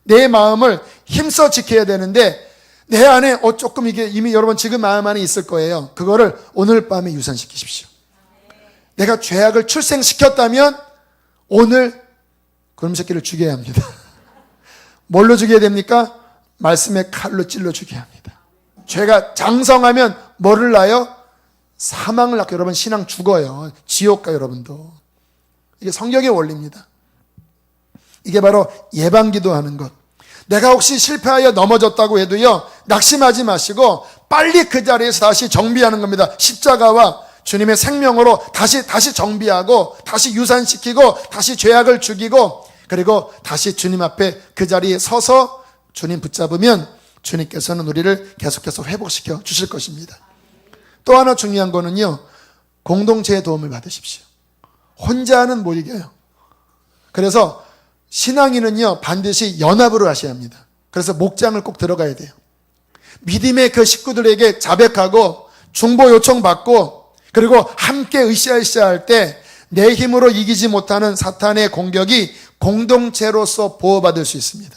Speaker 1: 내 마음을 힘써 지켜야 되는데 내 안에 조금 이게 이미 여러분 지금 마음 안에 있을 거예요. 그거를 오늘 밤에 유산시키십시오. 내가 죄악을 출생시켰다면 오늘 그놈 새끼를 죽여야 합니다. 뭘로 죽여야 됩니까? 말씀의 칼로 찔러 죽여야 합니다. 죄가 장성하면 뭐를 낳아요? 사망을 낳고 여러분 신앙 죽어요. 지옥 가 여러분도. 이게 성경의 원리입니다. 이게 바로 예방기도하는 것. 내가 혹시 실패하여 넘어졌다고 해도요 낙심하지 마시고 빨리 그 자리에서 다시 정비하는 겁니다. 십자가와 주님의 생명으로 다시 정비하고 다시 유산시키고 다시 죄악을 죽이고 그리고 다시 주님 앞에 그 자리에 서서 주님 붙잡으면 주님께서는 우리를 계속해서 회복시켜 주실 것입니다. 또 하나 중요한 거는요 공동체의 도움을 받으십시오. 혼자는 못 이겨요. 그래서 신앙인은요 반드시 연합으로 하셔야 합니다. 그래서 목장을 꼭 들어가야 돼요. 믿음의 그 식구들에게 자백하고 중보 요청받고 그리고 함께 으쌰으쌰 할 때 내 힘으로 이기지 못하는 사탄의 공격이 공동체로서 보호받을 수 있습니다.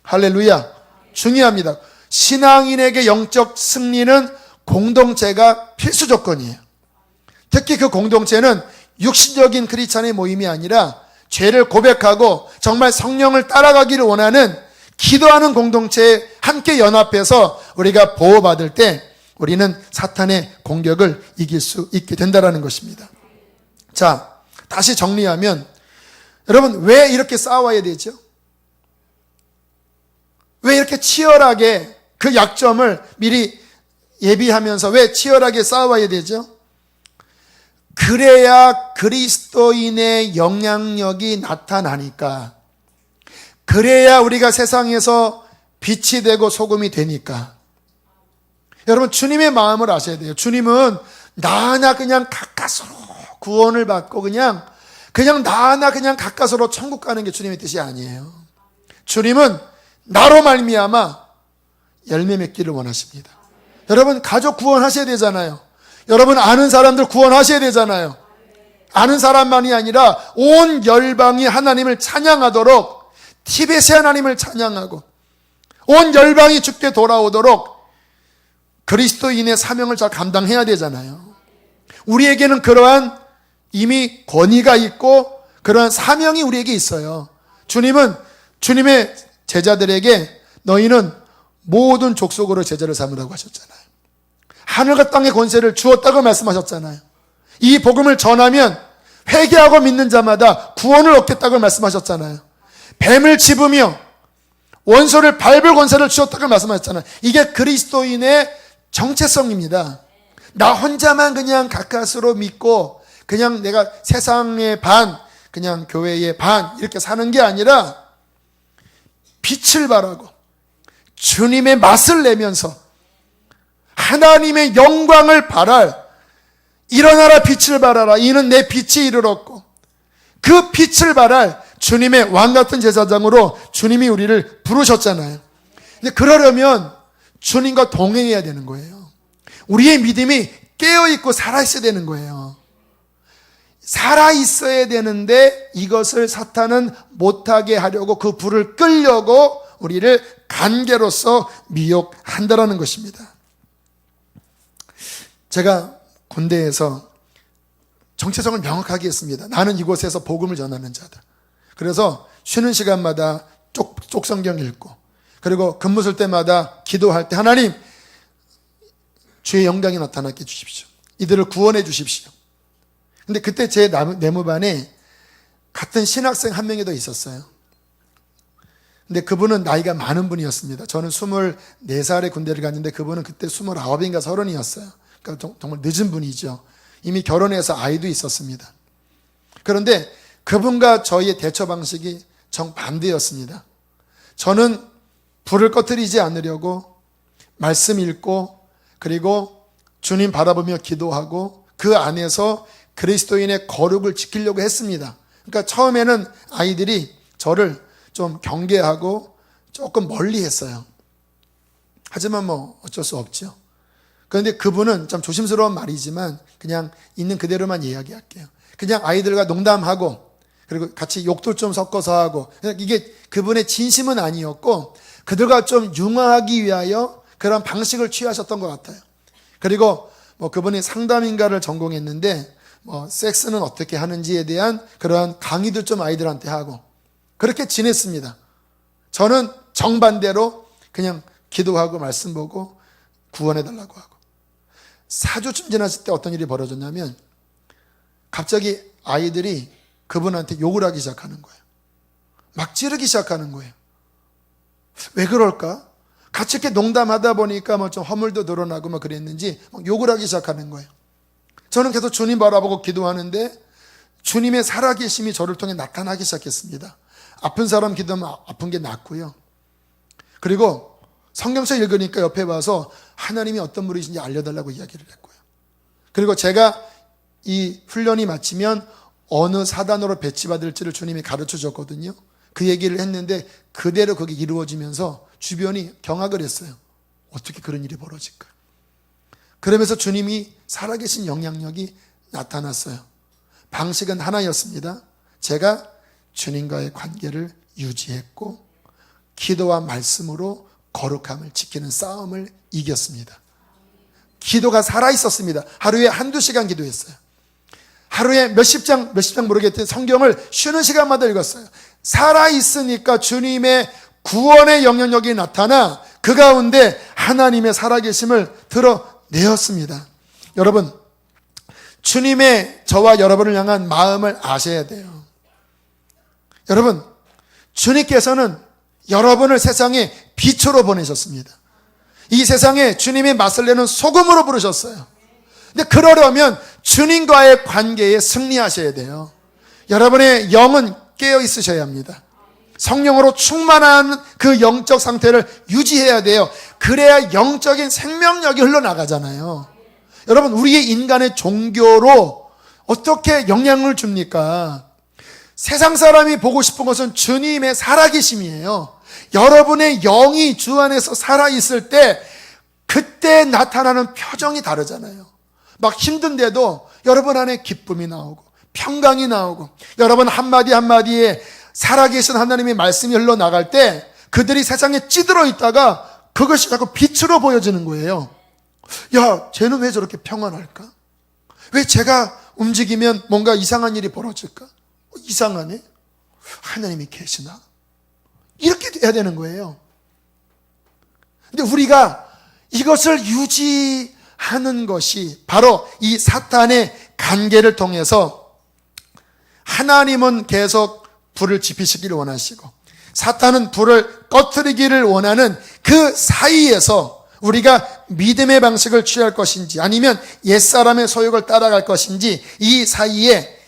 Speaker 1: 할렐루야. 중요합니다. 신앙인에게 영적 승리는 공동체가 필수 조건이에요. 특히 그 공동체는 육신적인 크리스찬의 모임이 아니라 죄를 고백하고 정말 성령을 따라가기를 원하는 기도하는 공동체에 함께 연합해서 우리가 보호받을 때 우리는 사탄의 공격을 이길 수 있게 된다는 것입니다. 자, 다시 정리하면 여러분 왜 이렇게 싸워야 되죠? 왜 이렇게 치열하게 그 약점을 미리 예비하면서 왜 치열하게 싸워야 되죠? 그래야 그리스도인의 영향력이 나타나니까, 그래야 우리가 세상에서 빛이 되고 소금이 되니까. 여러분 주님의 마음을 아셔야 돼요. 주님은 나나 그냥 가까스로 구원을 받고 그냥 나나 그냥 가까스로 천국 가는 게 주님의 뜻이 아니에요. 주님은 나로 말미암아 열매 맺기를 원하십니다. 여러분 가족 구원하셔야 되잖아요. 여러분 아는 사람들 구원하셔야 되잖아요. 아는 사람만이 아니라 온 열방이 하나님을 찬양하도록, 티벳의 하나님을 찬양하고 온 열방이 주께 돌아오도록 그리스도인의 사명을 잘 감당해야 되잖아요. 우리에게는 그러한 이미 권위가 있고 그러한 사명이 우리에게 있어요. 주님은 주님의 제자들에게 너희는 모든 족속으로 제자를 삼으라고 하셨잖아요. 하늘과 땅의 권세를 주었다고 말씀하셨잖아요. 이 복음을 전하면 회개하고 믿는 자마다 구원을 얻겠다고 말씀하셨잖아요. 뱀을 집으며 원소를 밟을 권세를 주었다고 말씀하셨잖아요. 이게 그리스도인의 정체성입니다. 나 혼자만 그냥 가까스로 믿고 그냥 내가 세상의 반, 그냥 교회의 반 이렇게 사는 게 아니라 빛을 발하고 주님의 맛을 내면서 하나님의 영광을 발할, 일어나라 빛을 발하라 이는 내 빛이 이르렀고, 그 빛을 발할 주님의 왕같은 제사장으로 주님이 우리를 부르셨잖아요. 근데 그러려면 주님과 동행해야 되는 거예요. 우리의 믿음이 깨어있고 살아있어야 되는 거예요. 살아있어야 되는데 이것을 사탄은 못하게 하려고 그 불을 끌려고 우리를 관계로서 미혹한다라는 것입니다. 제가 군대에서 정체성을 명확하게 했습니다. 나는 이곳에서 복음을 전하는 자다. 그래서 쉬는 시간마다 쪽 성경 읽고, 그리고 근무 쓸 때마다 기도할 때 하나님 주의 영광이 나타나게 해주십시오. 이들을 구원해 주십시오. 근데 그때 제 내무반에 같은 신학생 한 명이 더 있었어요. 근데 그분은 나이가 많은 분이었습니다. 저는 24살에 군대를 갔는데 그분은 그때 29인가 30이었어요. 그러니까 정말 늦은 분이죠. 이미 결혼해서 아이도 있었습니다. 그런데 그분과 저희의 대처 방식이 정반대였습니다. 저는 불을 꺼뜨리지 않으려고 말씀 읽고, 그리고 주님 바라보며 기도하고 그 안에서 그리스도인의 거룩을 지키려고 했습니다. 그러니까 처음에는 아이들이 저를 좀 경계하고 조금 멀리 했어요. 하지만 뭐 어쩔 수 없죠. 그런데 그분은 좀 조심스러운 말이지만 그냥 있는 그대로만 이야기할게요. 그냥 아이들과 농담하고, 그리고 같이 욕도 좀 섞어서 하고, 이게 그분의 진심은 아니었고 그들과 좀 융화하기 위하여 그런 방식을 취하셨던 것 같아요. 그리고 뭐 그분이 상담인가를 전공했는데 섹스는 어떻게 하는지에 대한 그러한 강의도 좀 아이들한테 하고 그렇게 지냈습니다. 저는 정반대로 그냥 기도하고 말씀 보고 구원해달라고 하고. 4주쯤 지났을 때 어떤 일이 벌어졌냐면 갑자기 아이들이 그분한테 욕을 하기 시작하는 거예요. 막 찌르기 시작하는 거예요. 왜 그럴까? 같이 이렇게 농담하다 보니까 뭐 좀 허물도 드러나고 뭐 그랬는지 막 욕을 하기 시작하는 거예요. 저는 계속 주님 바라보고 기도하는데 주님의 살아계심이 저를 통해 나타나기 시작했습니다. 아픈 사람 기도하면 아픈 게 낫고요. 그리고 성경서 읽으니까 옆에 와서 하나님이 어떤 분이신지 알려달라고 이야기를 했고요. 그리고 제가 이 훈련이 마치면 어느 사단으로 배치받을지를 주님이 가르쳐 줬거든요. 그 얘기를 했는데 그대로 그게 이루어지면서 주변이 경악을 했어요. 어떻게 그런 일이 벌어질까? 그러면서 주님이 살아계신 영향력이 나타났어요. 방식은 하나였습니다. 제가 주님과의 관계를 유지했고 기도와 말씀으로 거룩함을 지키는 싸움을 이겼습니다. 기도가 살아있었습니다. 하루에 1-2시간 기도했어요. 하루에 몇십 장 모르겠지만 성경을 쉬는 시간마다 읽었어요. 살아있으니까 주님의 구원의 영향력이 나타나 그 가운데 하나님의 살아계심을 드러내었습니다. 여러분, 주님의 저와 여러분을 향한 마음을 아셔야 돼요. 여러분, 주님께서는 여러분을 세상에 빛으로 보내셨습니다. 이 세상에 주님의 맛을 내는 소금으로 부르셨어요. 근데 그러려면 주님과의 관계에 승리하셔야 돼요. 여러분의 영은 깨어 있으셔야 합니다. 성령으로 충만한 그 영적 상태를 유지해야 돼요. 그래야 영적인 생명력이 흘러나가잖아요. 여러분, 우리의 인간의 종교로 어떻게 영향을 줍니까? 세상 사람이 보고 싶은 것은 주님의 살아계심이에요. 여러분의 영이 주 안에서 살아있을 때 그때 나타나는 표정이 다르잖아요. 막 힘든데도 여러분 안에 기쁨이 나오고 평강이 나오고, 여러분 한마디 한마디에 살아계신 하나님의 말씀이 흘러나갈 때 그들이 세상에 찌들어 있다가 그것이 자꾸 빛으로 보여지는 거예요. 야, 쟤는 왜 저렇게 평안할까? 왜 제가 움직이면 뭔가 이상한 일이 벌어질까? 이상하네? 하나님이 계시나? 이렇게 돼야 되는 거예요. 근데 우리가 이것을 유지하는 것이 바로 이 사탄의 관계를 통해서, 하나님은 계속 불을 지피시기를 원하시고 사탄은 불을 꺼트리기를 원하는 그 사이에서 우리가 믿음의 방식을 취할 것인지 아니면 옛사람의 소욕을 따라갈 것인지, 이 사이에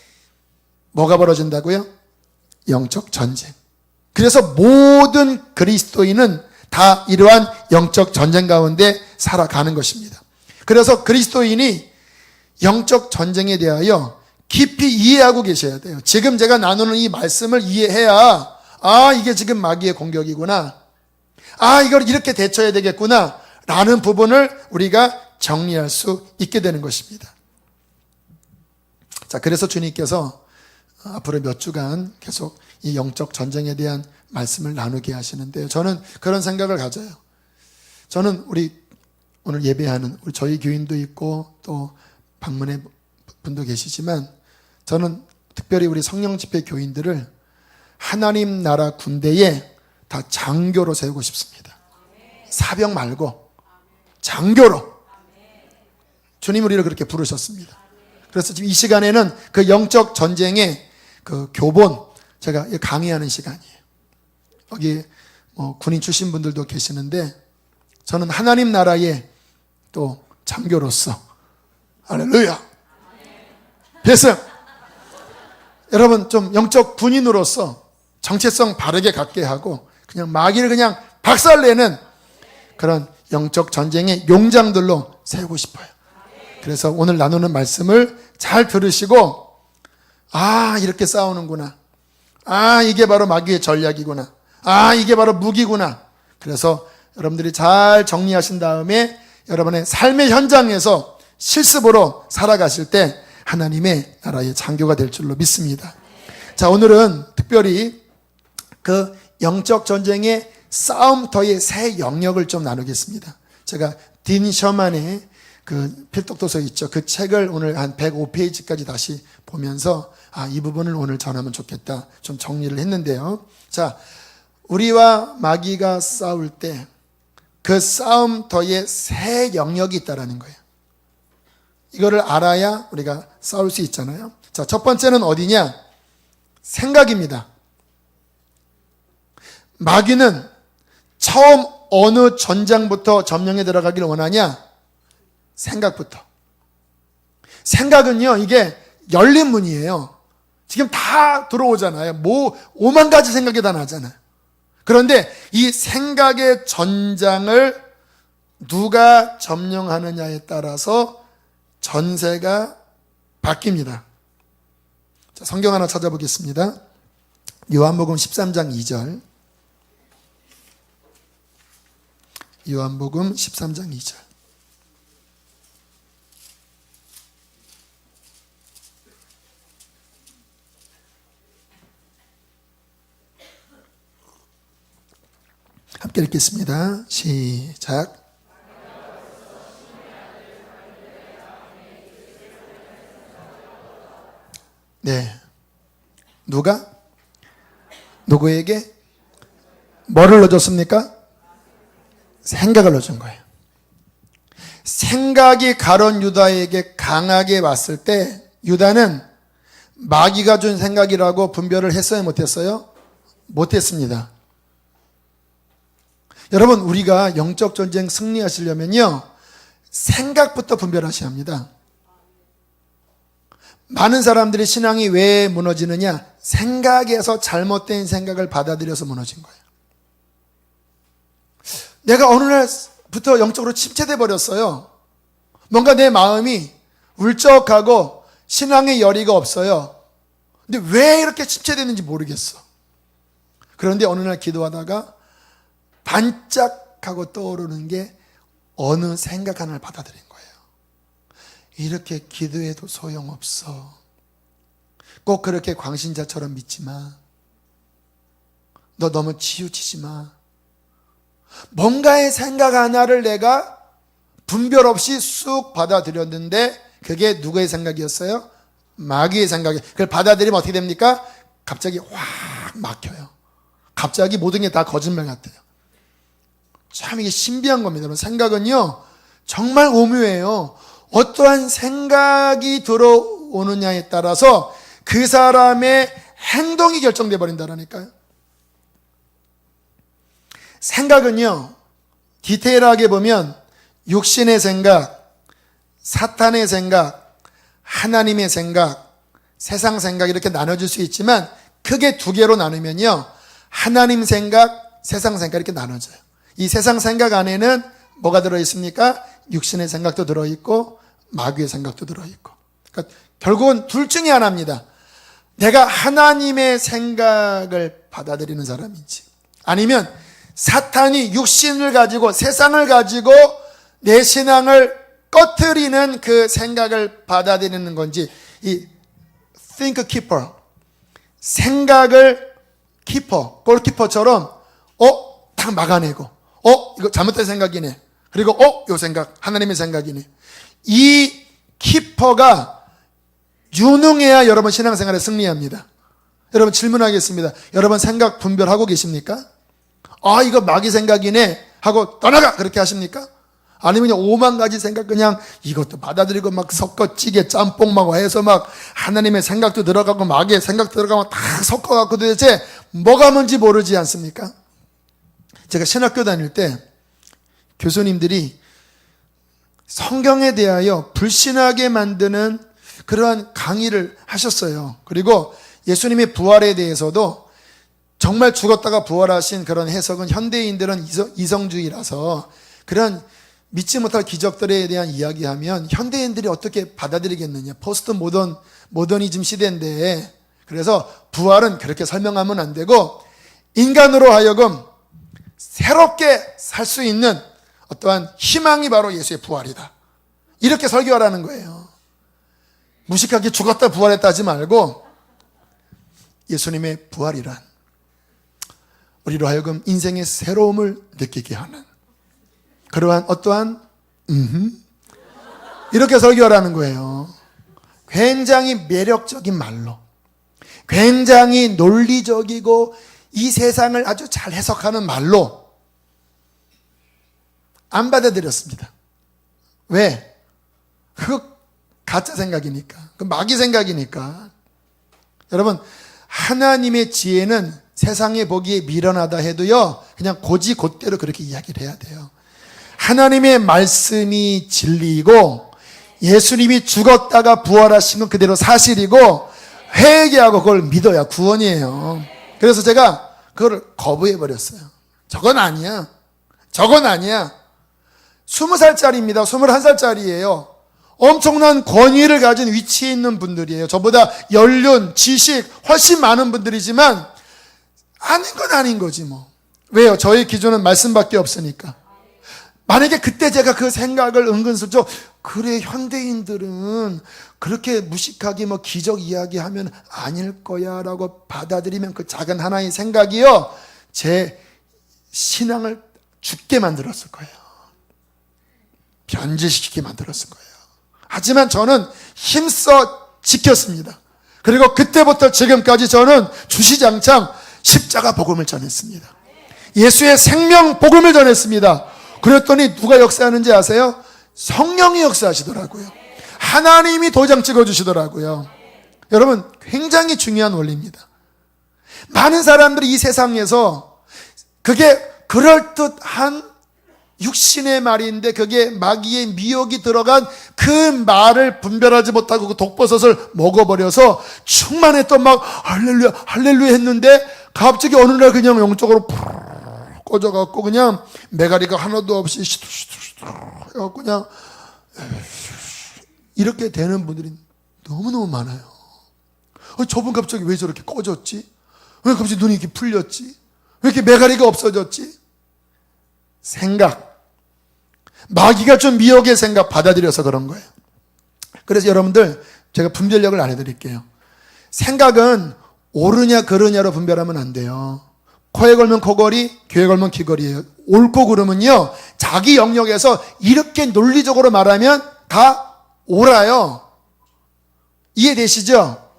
Speaker 1: 뭐가 벌어진다고요? 영적 전쟁. 그래서 모든 그리스도인은 다 이러한 영적 전쟁 가운데 살아가는 것입니다. 그래서 그리스도인이 영적 전쟁에 대하여 깊이 이해하고 계셔야 돼요. 지금 제가 나누는 이 말씀을 이해해야, 이게 지금 마귀의 공격이구나, 이걸 이렇게 대처해야 되겠구나 라는 부분을 우리가 정리할 수 있게 되는 것입니다. 자, 그래서 주님께서 앞으로 몇 주간 계속 이 영적 전쟁에 대한 말씀을 나누게 하시는데요. 저는 그런 생각을 가져요. 저는 우리 오늘 예배하는 우리 저희 교인도 있고 또 방문의 분도 계시지만, 저는 특별히 우리 성령 집회 교인들을 하나님 나라 군대에 다 장교로 세우고 싶습니다. 사병 말고 장교로. 주님 우리를 그렇게 부르셨습니다. 그래서 지금 이 시간에는 그 영적 전쟁의 그 교본, 제가 강의하는 시간이에요. 여기 군인 출신 분들도 계시는데, 저는 하나님 나라의 또 장교로서, 할렐루야, 필승, 여러분 좀 영적 군인으로서 정체성 바르게 갖게 하고 그냥 마귀를 그냥 박살내는 그런 영적 전쟁의 용장들로 세우고 싶어요. 그래서 오늘 나누는 말씀을 잘 들으시고, 이렇게 싸우는구나, 이게 바로 마귀의 전략이구나, 이게 바로 무기구나. 그래서 여러분들이 잘 정리하신 다음에 여러분의 삶의 현장에서 실습으로 살아가실 때 하나님의 나라의 장교가 될 줄로 믿습니다. 자, 오늘은 특별히 그 영적 전쟁의 싸움터의 새 영역을 좀 나누겠습니다. 제가 딘 셔만의 그 필독도서 있죠. 그 책을 오늘 한 105페이지까지 다시 보면서 이 부분을 오늘 전하면 좋겠다 좀 정리를 했는데요. 자, 우리와 마귀가 싸울 때 그 싸움터에 새 영역이 있다라는 거예요. 이거를 알아야 우리가 싸울 수 있잖아요. 자, 첫 번째는 어디냐? 생각입니다. 마귀는 처음 어느 전장부터 점령에 들어가기를 원하냐? 생각부터. 생각은요, 이게 열린 문이에요. 지금 다 들어오잖아요. 5만 가지 생각이 다 나잖아요. 그런데 이 생각의 전장을 누가 점령하느냐에 따라서 전세가 바뀝니다. 자, 성경 하나 찾아보겠습니다. 요한복음 13장 2절. 요한복음 13장 2절. 함께 읽겠습니다. 시작. 네. 누가? 누구에게? 뭐를 넣어줬습니까? 생각을 넣어준 거예요. 생각이 가론 유다에게 강하게 왔을 때 유다는 마귀가 준 생각이라고 분별을 했어요? 못했어요? 못했습니다. 여러분, 우리가 영적 전쟁 승리하시려면요, 생각부터 분별하셔야 합니다. 많은 사람들이 신앙이 왜 무너지느냐? 생각에서 잘못된 생각을 받아들여서 무너진 거예요. 내가 어느 날부터 영적으로 침체돼 버렸어요. 뭔가 내 마음이 울적하고 신앙의 열의가 없어요. 근데 왜 이렇게 침체됐는지 모르겠어. 그런데 어느 날 기도하다가 반짝하고 떠오르는 게 어느 생각 하나를 받아들인 거예요. 이렇게 기도해도 소용없어. 꼭 그렇게 광신자처럼 믿지 마. 너 너무 치우치지 마. 뭔가의 생각 하나를 내가 분별 없이 쑥 받아들였는데 그게 누구의 생각이었어요? 마귀의 생각이. 그걸 받아들이면 어떻게 됩니까? 갑자기 확 막혀요. 갑자기 모든 게 다 거짓말 같아요. 참 이게 신비한 겁니다. 여러분, 생각은요 정말 오묘해요. 어떠한 생각이 들어오느냐에 따라서 그 사람의 행동이 결정돼 버린다라니까요. 생각은요 디테일하게 보면 육신의 생각, 사탄의 생각, 하나님의 생각, 세상 생각 이렇게 나눠질 수 있지만 크게 두 개로 나누면요 하나님 생각, 세상 생각 이렇게 나눠져요. 이 세상 생각 안에는 뭐가 들어있습니까? 육신의 생각도 들어있고 마귀의 생각도 들어있고. 그러니까 결국은 둘 중에 하나입니다. 내가 하나님의 생각을 받아들이는 사람인지 아니면 사탄이 육신을 가지고 세상을 가지고 내 신앙을 꺼트리는 그 생각을 받아들이는 건지. 이 think keeper, 생각을 키퍼, 골키퍼처럼 딱 막아내고 이거 잘못된 생각이네. 그리고 요 생각 하나님의 생각이네. 이 키퍼가 유능해야 여러분 신앙생활에 승리합니다. 여러분 질문하겠습니다. 여러분 생각 분별하고 계십니까? 이거 마귀 생각이네 하고 떠나가 그렇게 하십니까? 아니면 그냥 5만 가지 생각 그냥 이것도 받아들이고 막 섞어찌개 짬뽕 막 해서 막 하나님의 생각도 들어가고 마귀의 생각 들어가고 다 섞어갖고 도대체 뭐가 뭔지 모르지 않습니까? 제가 신학교 다닐 때 교수님들이 성경에 대하여 불신하게 만드는 그러한 강의를 하셨어요. 그리고 예수님의 부활에 대해서도 정말 죽었다가 부활하신 그런 해석은 현대인들은 이성주의라서 그런 믿지 못할 기적들에 대한 이야기하면 현대인들이 어떻게 받아들이겠느냐. 포스트 모더니즘 시대인데 그래서 부활은 그렇게 설명하면 안 되고 인간으로 하여금 새롭게 살 수 있는 어떠한 희망이 바로 예수의 부활이다. 이렇게 설교하라는 거예요. 무식하게 죽었다 부활했다 하지 말고 예수님의 부활이란 우리로 하여금 인생의 새로움을 느끼게 하는 그러한 어떠한 이렇게 설교하라는 거예요. 굉장히 매력적인 말로 굉장히 논리적이고 이 세상을 아주 잘 해석하는 말로 안 받아들였습니다. 왜? 그거 가짜 생각이니까. 그 마귀 생각이니까. 여러분 하나님의 지혜는 세상에 보기에 미련하다 해도요 그냥 곧대로 그렇게 이야기를 해야 돼요. 하나님의 말씀이 진리이고 예수님이 죽었다가 부활하신 건 그대로 사실이고 회개하고 그걸 믿어야 구원이에요. 그래서 제가 그걸 거부해버렸어요. 저건 아니야. 20살짜리입니다. 21살짜리예요. 엄청난 권위를 가진 위치에 있는 분들이에요. 저보다 연륜, 지식 훨씬 많은 분들이지만 아닌 건 아닌 거지 뭐. 왜요? 저의 기준은 말씀밖에 없으니까. 만약에 그때 제가 그 생각을 은근슬쩍 그래 현대인들은 그렇게 무식하게 뭐 기적 이야기하면 아닐 거야 라고 받아들이면 그 작은 하나의 생각이요 제 신앙을 죽게 만들었을 거예요. 변질시키게 만들었을 거예요. 하지만 저는 힘써 지켰습니다. 그리고 그때부터 지금까지 저는 주시장창 십자가 복음을 전했습니다. 예수의 생명 복음을 전했습니다. 그랬더니 누가 역사하는지 아세요? 성령이 역사하시더라고요. 하나님이 도장 찍어주시더라고요. 여러분 굉장히 중요한 원리입니다. 많은 사람들이 이 세상에서 그게 그럴듯한 육신의 말인데 그게 마귀의 미혹이 들어간 그 말을 분별하지 못하고 그 독버섯을 먹어버려서 충만했던 막 할렐루야 할렐루야 했는데 갑자기 어느 날 그냥 영적으로 푹 꺼져갖고 그냥 메가리가 하나도 없이 시들시들 해갖고 그냥 이렇게 되는 분들이 너무너무 많아요. 저분 갑자기 왜 저렇게 꺼졌지? 왜 갑자기 눈이 이렇게 풀렸지? 왜 이렇게 메가리가 없어졌지? 생각. 마귀가 좀 미혹의 생각 받아들여서 그런 거예요. 그래서 여러분들 제가 분별력을 안 해드릴게요. 생각은 옳으냐 그르냐로 분별하면 안 돼요. 코에 걸면 코걸이, 귀에 걸면 귀걸이에요. 옳고 그름은요, 자기 영역에서 이렇게 논리적으로 말하면 다 옳아요. 이해되시죠?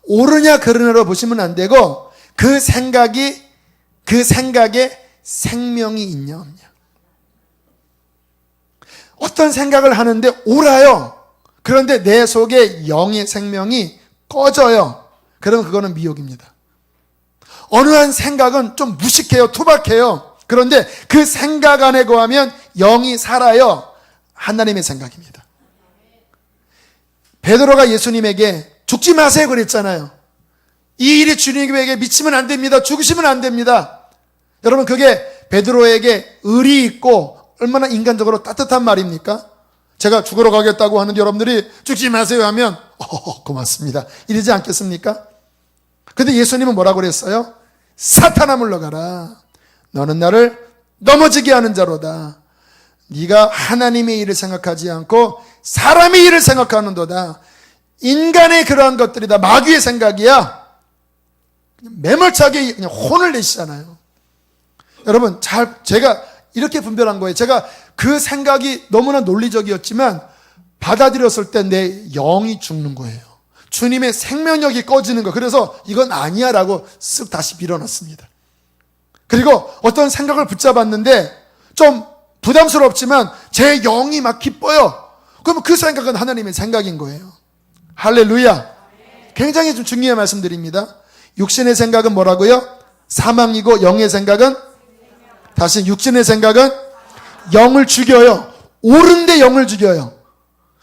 Speaker 1: 옳으냐 그르냐로 보시면 안 되고, 그 생각에 생명이 있냐 없냐. 어떤 생각을 하는데 옳아요. 그런데 내 속에 영의 생명이 꺼져요. 그러면 그거는 미혹입니다. 어느 한 생각은 좀 무식해요. 투박해요. 그런데 그 생각 안에 거하면 영이 살아요. 하나님의 생각입니다. 베드로가 예수님에게 죽지 마세요 그랬잖아요. 이 일이 주님에게 미치면 안 됩니다. 죽으시면 안 됩니다. 여러분, 그게 베드로에게 의리 있고 얼마나 인간적으로 따뜻한 말입니까? 제가 죽으러 가겠다고 하는데 여러분들이 죽지 마세요 하면 고맙습니다 이러지 않겠습니까? 근데 예수님은 뭐라고 그랬어요? 사탄아 물러가라. 너는 나를 넘어지게 하는 자로다. 네가 하나님의 일을 생각하지 않고 사람의 일을 생각하는도다. 인간의 그러한 것들이 다 마귀의 생각이야. 매몰차게 그냥 혼을 내시잖아요. 여러분, 제가 이렇게 분별한 거예요. 제가 그 생각이 너무나 논리적이었지만 받아들였을 때 내 영이 죽는 거예요. 주님의 생명력이 꺼지는 거예요. 그래서 이건 아니야 라고 쓱 다시 밀어놨습니다. 그리고 어떤 생각을 붙잡았는데 좀 부담스럽지만 제 영이 막 기뻐요. 그러면 그 생각은 하나님의 생각인 거예요. 할렐루야. 굉장히 좀 중요한 말씀드립니다. 육신의 생각은 뭐라고요? 사망이고 영의 생각은, 다시 육신의 생각은 영을 죽여요. 옳은데 영을 죽여요.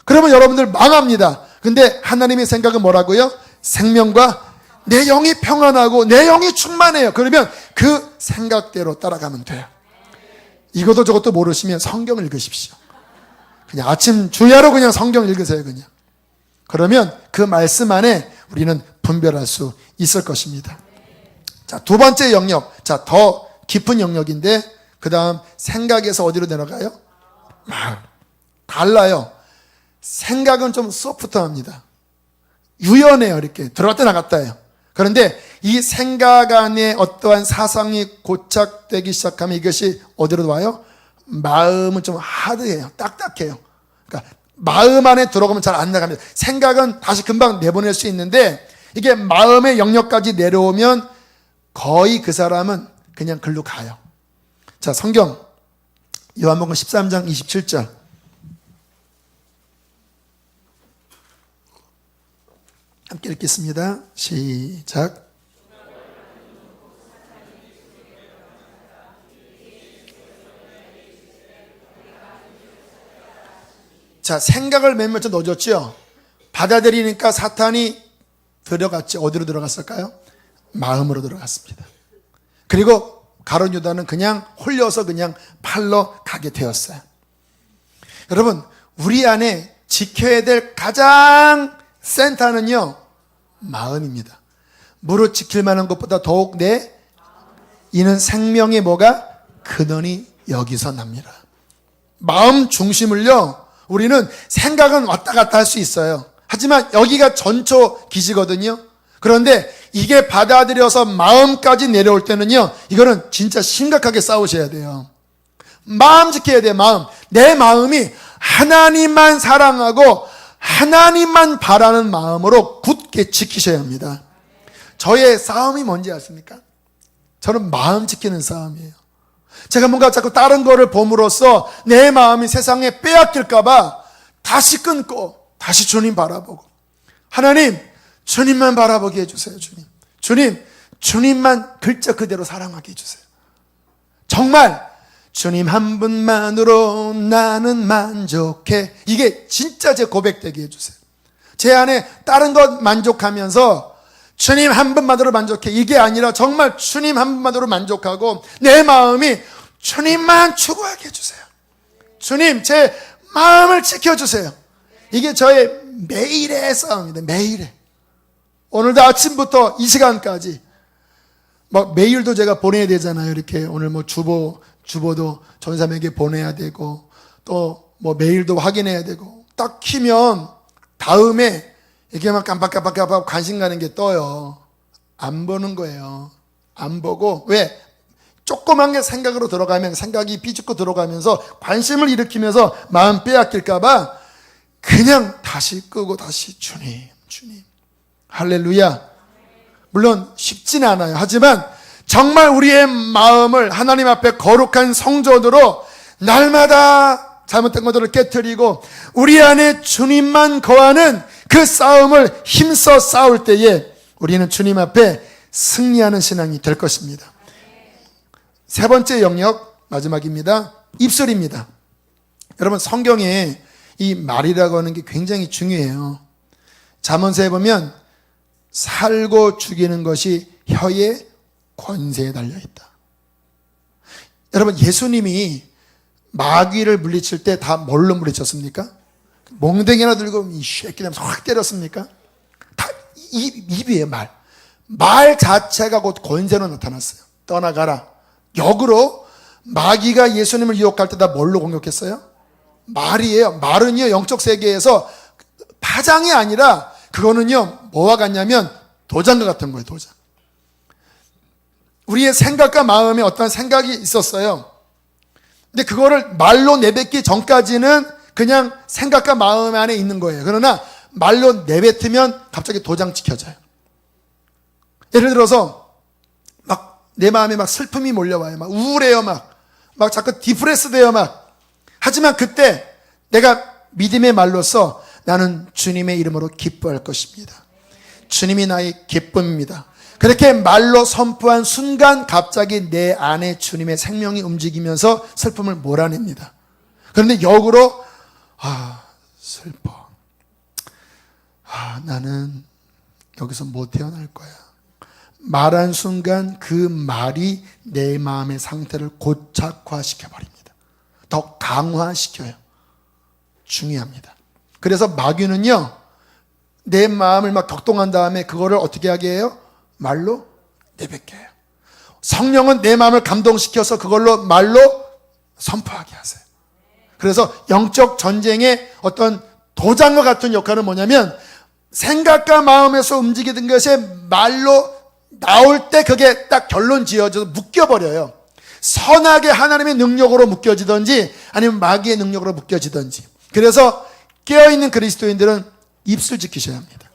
Speaker 1: 그러면 여러분들 망합니다. 근데 하나님의 생각은 뭐라고요? 생명과 내 영이 평안하고 내 영이 충만해요. 그러면 그 생각대로 따라가면 돼요. 이것도 저것도 모르시면 성경을 읽으십시오. 그냥 아침 주야로 그냥 성경 읽으세요. 그냥. 그러면 그 말씀 안에 우리는 분별할 수 있을 것입니다. 자, 두 번째 영역. 자, 더 깊은 영역인데 그 다음 생각에서 어디로 내려가요? 마음. 달라요. 생각은 좀 소프트합니다. 유연해요. 이렇게 들어갔다 나갔다 해요. 그런데 이 생각 안에 어떠한 사상이 고착되기 시작하면 이것이 어디로 와요? 마음은 좀 하드해요. 딱딱해요. 그러니까 마음 안에 들어가면 잘 안 나갑니다. 생각은 다시 금방 내보낼 수 있는데 이게 마음의 영역까지 내려오면 거의 그 사람은 그냥 글로 가요. 자, 성경 요한복음 13장 27절 함께 읽겠습니다. 시작. 자, 생각을 맨 먼저 넣어줬죠. 받아들이니까 사탄이 들어갔지. 어디로 들어갔을까요? 마음으로 들어갔습니다. 그리고 가룟 유다는 그냥 홀려서 그냥 팔러 가게 되었어요. 여러분, 우리 안에 지켜야 될 가장 센터는요, 마음입니다. 무릇 지킬 만한 것보다 더욱 이는 생명의 뭐가? 근원이 여기서 납니다. 마음 중심을요, 우리는 생각은 왔다 갔다 할 수 있어요. 하지만 여기가 전초 기지거든요. 그런데 이게 받아들여서 마음까지 내려올 때는요, 이거는 진짜 심각하게 싸우셔야 돼요. 마음 지켜야 돼요. 마음. 내 마음이 하나님만 사랑하고 하나님만 바라는 마음으로 굳게 지키셔야 합니다. 저의 싸움이 뭔지 아십니까? 저는 마음 지키는 싸움이에요. 제가 뭔가 자꾸 다른 거를 봄으로써 내 마음이 세상에 빼앗길까봐 다시 끊고 다시 주님 바라보고, 하나님 주님만 바라보게 해주세요. 주님 주님만 글자 그대로 사랑하게 해주세요. 정말 주님 한 분만으로 나는 만족해. 이게 진짜 제 고백되게 해주세요. 제 안에 다른 것 만족하면서 주님 한 분만으로 만족해, 이게 아니라 정말 주님 한 분만으로 만족하고 내 마음이 주님만 추구하게 해주세요. 주님 제 마음을 지켜주세요. 이게 저의 매일의 싸움입니다. 매일의. 오늘도 아침부터 이 시간까지 막 메일도 제가 보내야 되잖아요. 이렇게 오늘 뭐 주보도 전사에게 보내야 되고 또 뭐 메일도 확인해야 되고, 딱 키면 다음에 이게 막 깜빡깜빡깜빡 관심 가는 게 떠요. 안 보는 거예요. 안 보고, 왜? 조그만 게 생각으로 들어가면 생각이 비집고 들어가면서 관심을 일으키면서 마음 빼앗길까봐 그냥 다시 끄고 다시 주님, 주님. 할렐루야. 물론 쉽지는 않아요. 하지만 정말 우리의 마음을 하나님 앞에 거룩한 성전으로 날마다 잘못된 것들을 깨트리고 우리 안에 주님만 거하는 그 싸움을 힘써 싸울 때에 우리는 주님 앞에 승리하는 신앙이 될 것입니다. 세 번째 영역, 마지막입니다. 입술입니다. 여러분, 성경에 이 말이라고 하는 게 굉장히 중요해요. 잠언서에 보면 살고 죽이는 것이 혀의 권세에 달려있다. 여러분, 예수님이 마귀를 물리칠 때 다 뭘로 물리쳤습니까? 몽댕이나 들고 이 쉐끼 하면서 확 때렸습니까? 다 입이에요. 말 자체가 곧 권세로 나타났어요. 떠나가라. 역으로 마귀가 예수님을 유혹할 때 다 뭘로 공격했어요? 말이에요. 말은요, 영적 세계에서 파장이 아니라 그거는요, 뭐와 같냐면 도장과 같은 거예요. 도장. 우리의 생각과 마음에 어떤 생각이 있었어요. 근데 그거를 말로 내뱉기 전까지는 그냥 생각과 마음 안에 있는 거예요. 그러나 말로 내뱉으면 갑자기 도장 찍혀져요. 예를 들어서 막 내 마음에 막 슬픔이 몰려와요. 막 우울해요. 막 자꾸 디프레스 돼요. 하지만 그때 내가 믿음의 말로써 나는 주님의 이름으로 기뻐할 것입니다. 주님이 나의 기쁨입니다. 그렇게 말로 선포한 순간 갑자기 내 안에 주님의 생명이 움직이면서 슬픔을 몰아냅니다. 그런데 역으로 슬퍼. 나는 여기서 못 태어날 거야. 말한 순간 그 말이 내 마음의 상태를 고착화시켜버립니다. 더 강화시켜요. 중요합니다. 그래서 마귀는요, 내 마음을 막 격동한 다음에 그거를 어떻게 하게 해요? 말로 내뱉게 해요. 성령은 내 마음을 감동시켜서 그걸로 말로 선포하게 하세요. 그래서 영적 전쟁의 어떤 도장과 같은 역할은 뭐냐면 생각과 마음에서 움직이던 것이 말로 나올 때 그게 딱 결론 지어져서 묶여버려요. 선하게 하나님의 능력으로 묶여지든지 아니면 마귀의 능력으로 묶여지든지. 그래서 깨어있는 그리스도인들은 입술 지키셔야 합니다.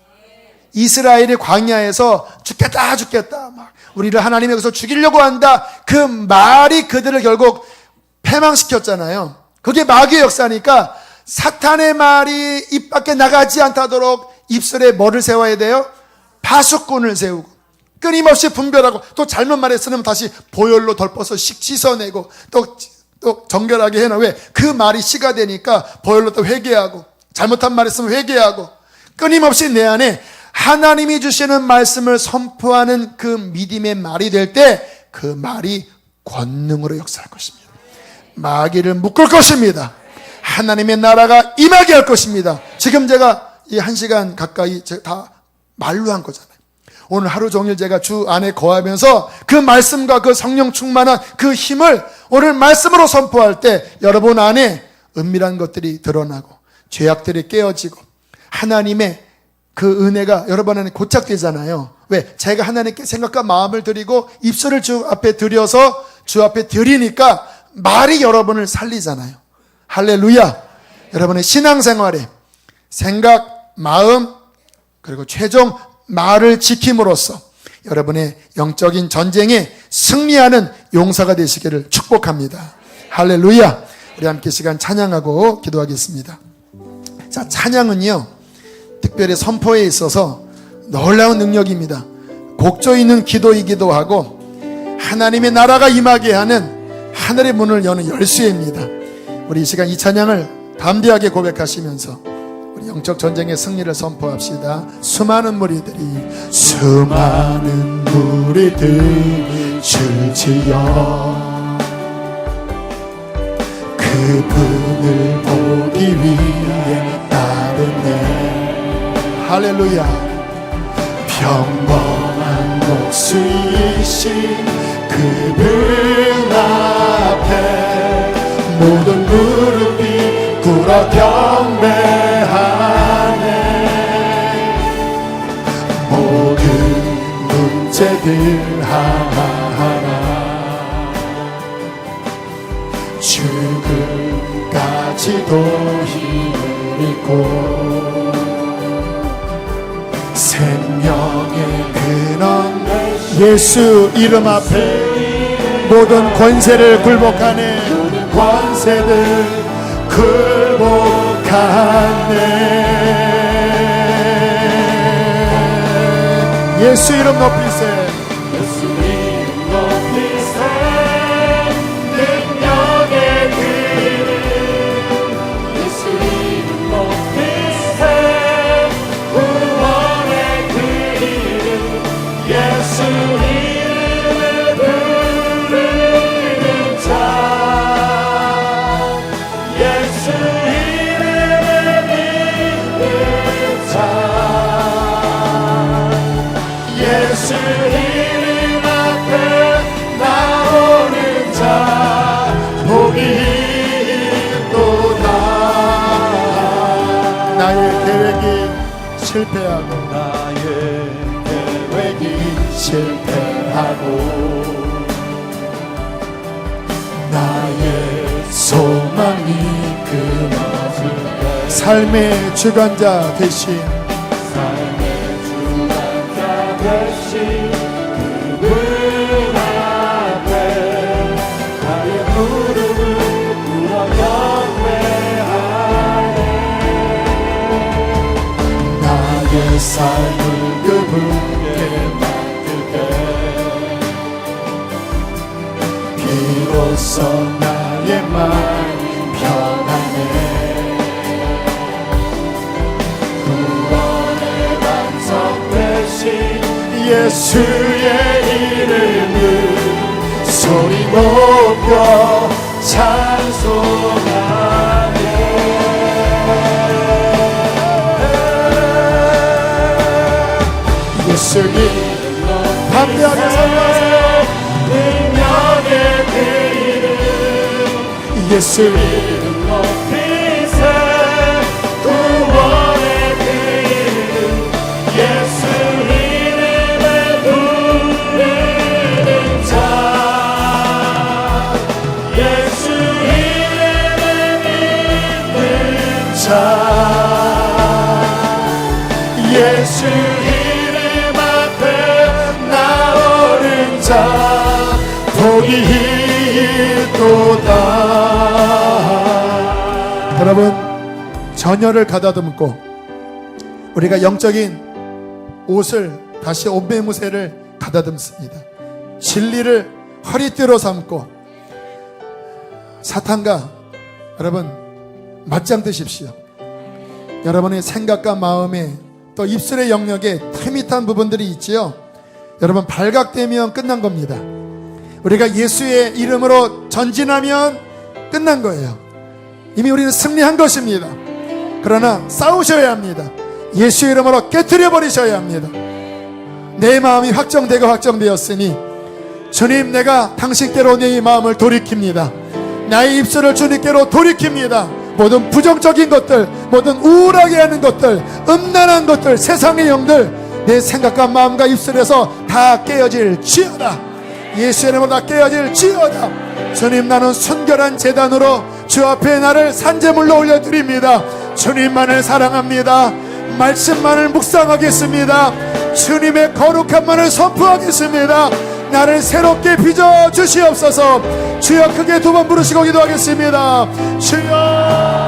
Speaker 1: 이스라엘이 광야에서 죽겠다 막 우리를 하나님에게서 죽이려고 한다, 그 말이 그들을 결국 패망시켰잖아요. 그게 마귀의 역사니까 사탄의 말이 입 밖에 나가지 않도록 입술에 뭐를 세워야 돼요? 파수꾼을 세우고 끊임없이 분별하고, 또 잘못 말했으면 다시 보혈로 덜퍼서 씻어내고 또 정결하게 해놔. 왜? 그 말이 씨가 되니까 보혈로 또 회개하고, 잘못한 말 했으면 회개하고, 끊임없이 내 안에 하나님이 주시는 말씀을 선포하는 그 믿음의 말이 될 때 그 말이 권능으로 역사할 것입니다. 마귀를 묶을 것입니다. 하나님의 나라가 임하게 할 것입니다. 지금 제가 이 1시간 가까이 다 말로 한 거잖아요. 오늘 하루 종일 제가 주 안에 거하면서 그 말씀과 그 성령 충만한 그 힘을 오늘 말씀으로 선포할 때 여러분 안에 은밀한 것들이 드러나고 죄악들이 깨어지고 하나님의 그 은혜가 여러분 안에 고착되잖아요. 왜? 제가 하나님께 생각과 마음을 드리고 입술을 주 앞에 드려서 주 앞에 드리니까 말이 여러분을 살리잖아요. 할렐루야. 여러분의 신앙생활에 생각, 마음, 그리고 최종 말을 지킴으로써 여러분의 영적인 전쟁에 승리하는 용사가 되시기를 축복합니다. 할렐루야. 우리 함께 시간 찬양하고 기도하겠습니다. 자, 찬양은요, 특별히 선포에 있어서 놀라운 능력입니다. 곡조 있는 기도이기도 하고 하나님의 나라가 임하게 하는 하늘의 문을 여는 열쇠입니다. 우리 이 시간 이 찬양을 담대하게 고백하시면서 우리 영적 전쟁의 승리를 선포합시다. 수많은 무리들이 줄지어 그분을 보기 위해 따르네. 할렐루야. 평범한 목수이신 그분 앞에 모든 무릎이 꿇어 경배하네. 존재들 하나하나 죽음까지도 힘을 잃고 생명의 근원 예수 이름 앞에 모든 권세를 굴복하네. 모든 권세들 굴복하네. 예수 이름 높이세.
Speaker 2: 예수 이름 높이세. 능력의 그름 예수 이름 높이세. 구원의 그 이름 예수 이름을 부르는 자 예수 이름을 믿는 자 예수 이름 앞에 나오는 자 복이 있도다.
Speaker 1: 나의 계획이 실패하고
Speaker 2: 나의 계획이 실패하고 나의 소망이 끊어질 때
Speaker 1: 삶의 주관자 되신
Speaker 2: 삶의 주관자 되신 그분 앞에 나의 무릎을 꿇어 경배하네. 나의 삶을 그분께 맡길 때 비로소 나의 마음이 편하네. 구원의 반석 되신 예수의 이름을 소리 높여 찬송하네.
Speaker 1: 예수 이름 담대하게 선포하세요.
Speaker 2: 능력의 그 이름
Speaker 1: 예수 이름
Speaker 2: 이름 높이세. 구원의 그 이름 예수 이름을 부르는 자 예수 이름을 믿는 자 예수 이름 앞에 나오는 자 복이 있도다.
Speaker 1: 여러분 전열을 가다듬고 우리가 영적인 옷을 다시 옷매무새를 가다듬습니다. 진리를 허리띠로 삼고 사탄과 여러분 맞짱 뜨십시오. 여러분의 생각과 마음에 또 입술의 영역에 틈이 탄 부분들이 있지요. 여러분 발각되면 끝난 겁니다. 우리가 예수의 이름으로 전진하면 끝난 거예요. 이미 우리는 승리한 것입니다. 그러나 싸우셔야 합니다. 예수 이름으로 깨트려 버리셔야 합니다. 내 마음이 확정되고 확정되었으니 주님 내가 당신께로 내 마음을 돌이킵니다. 나의 입술을 주님께로 돌이킵니다. 모든 부정적인 것들, 모든 우울하게 하는 것들, 음란한 것들, 세상의 영들 내 생각과 마음과 입술에서 다 깨어질 지어다. 예수 이름으로 다 깨어질 지어다. 주님 나는 순결한 제단으로 주 앞에 나를 산제물로 올려드립니다. 주님만을 사랑합니다. 말씀만을 묵상하겠습니다. 주님의 거룩함만을 선포하겠습니다. 나를 새롭게 빚어 주시옵소서. 주여 크게 두 번 부르시고 기도하겠습니다. 주여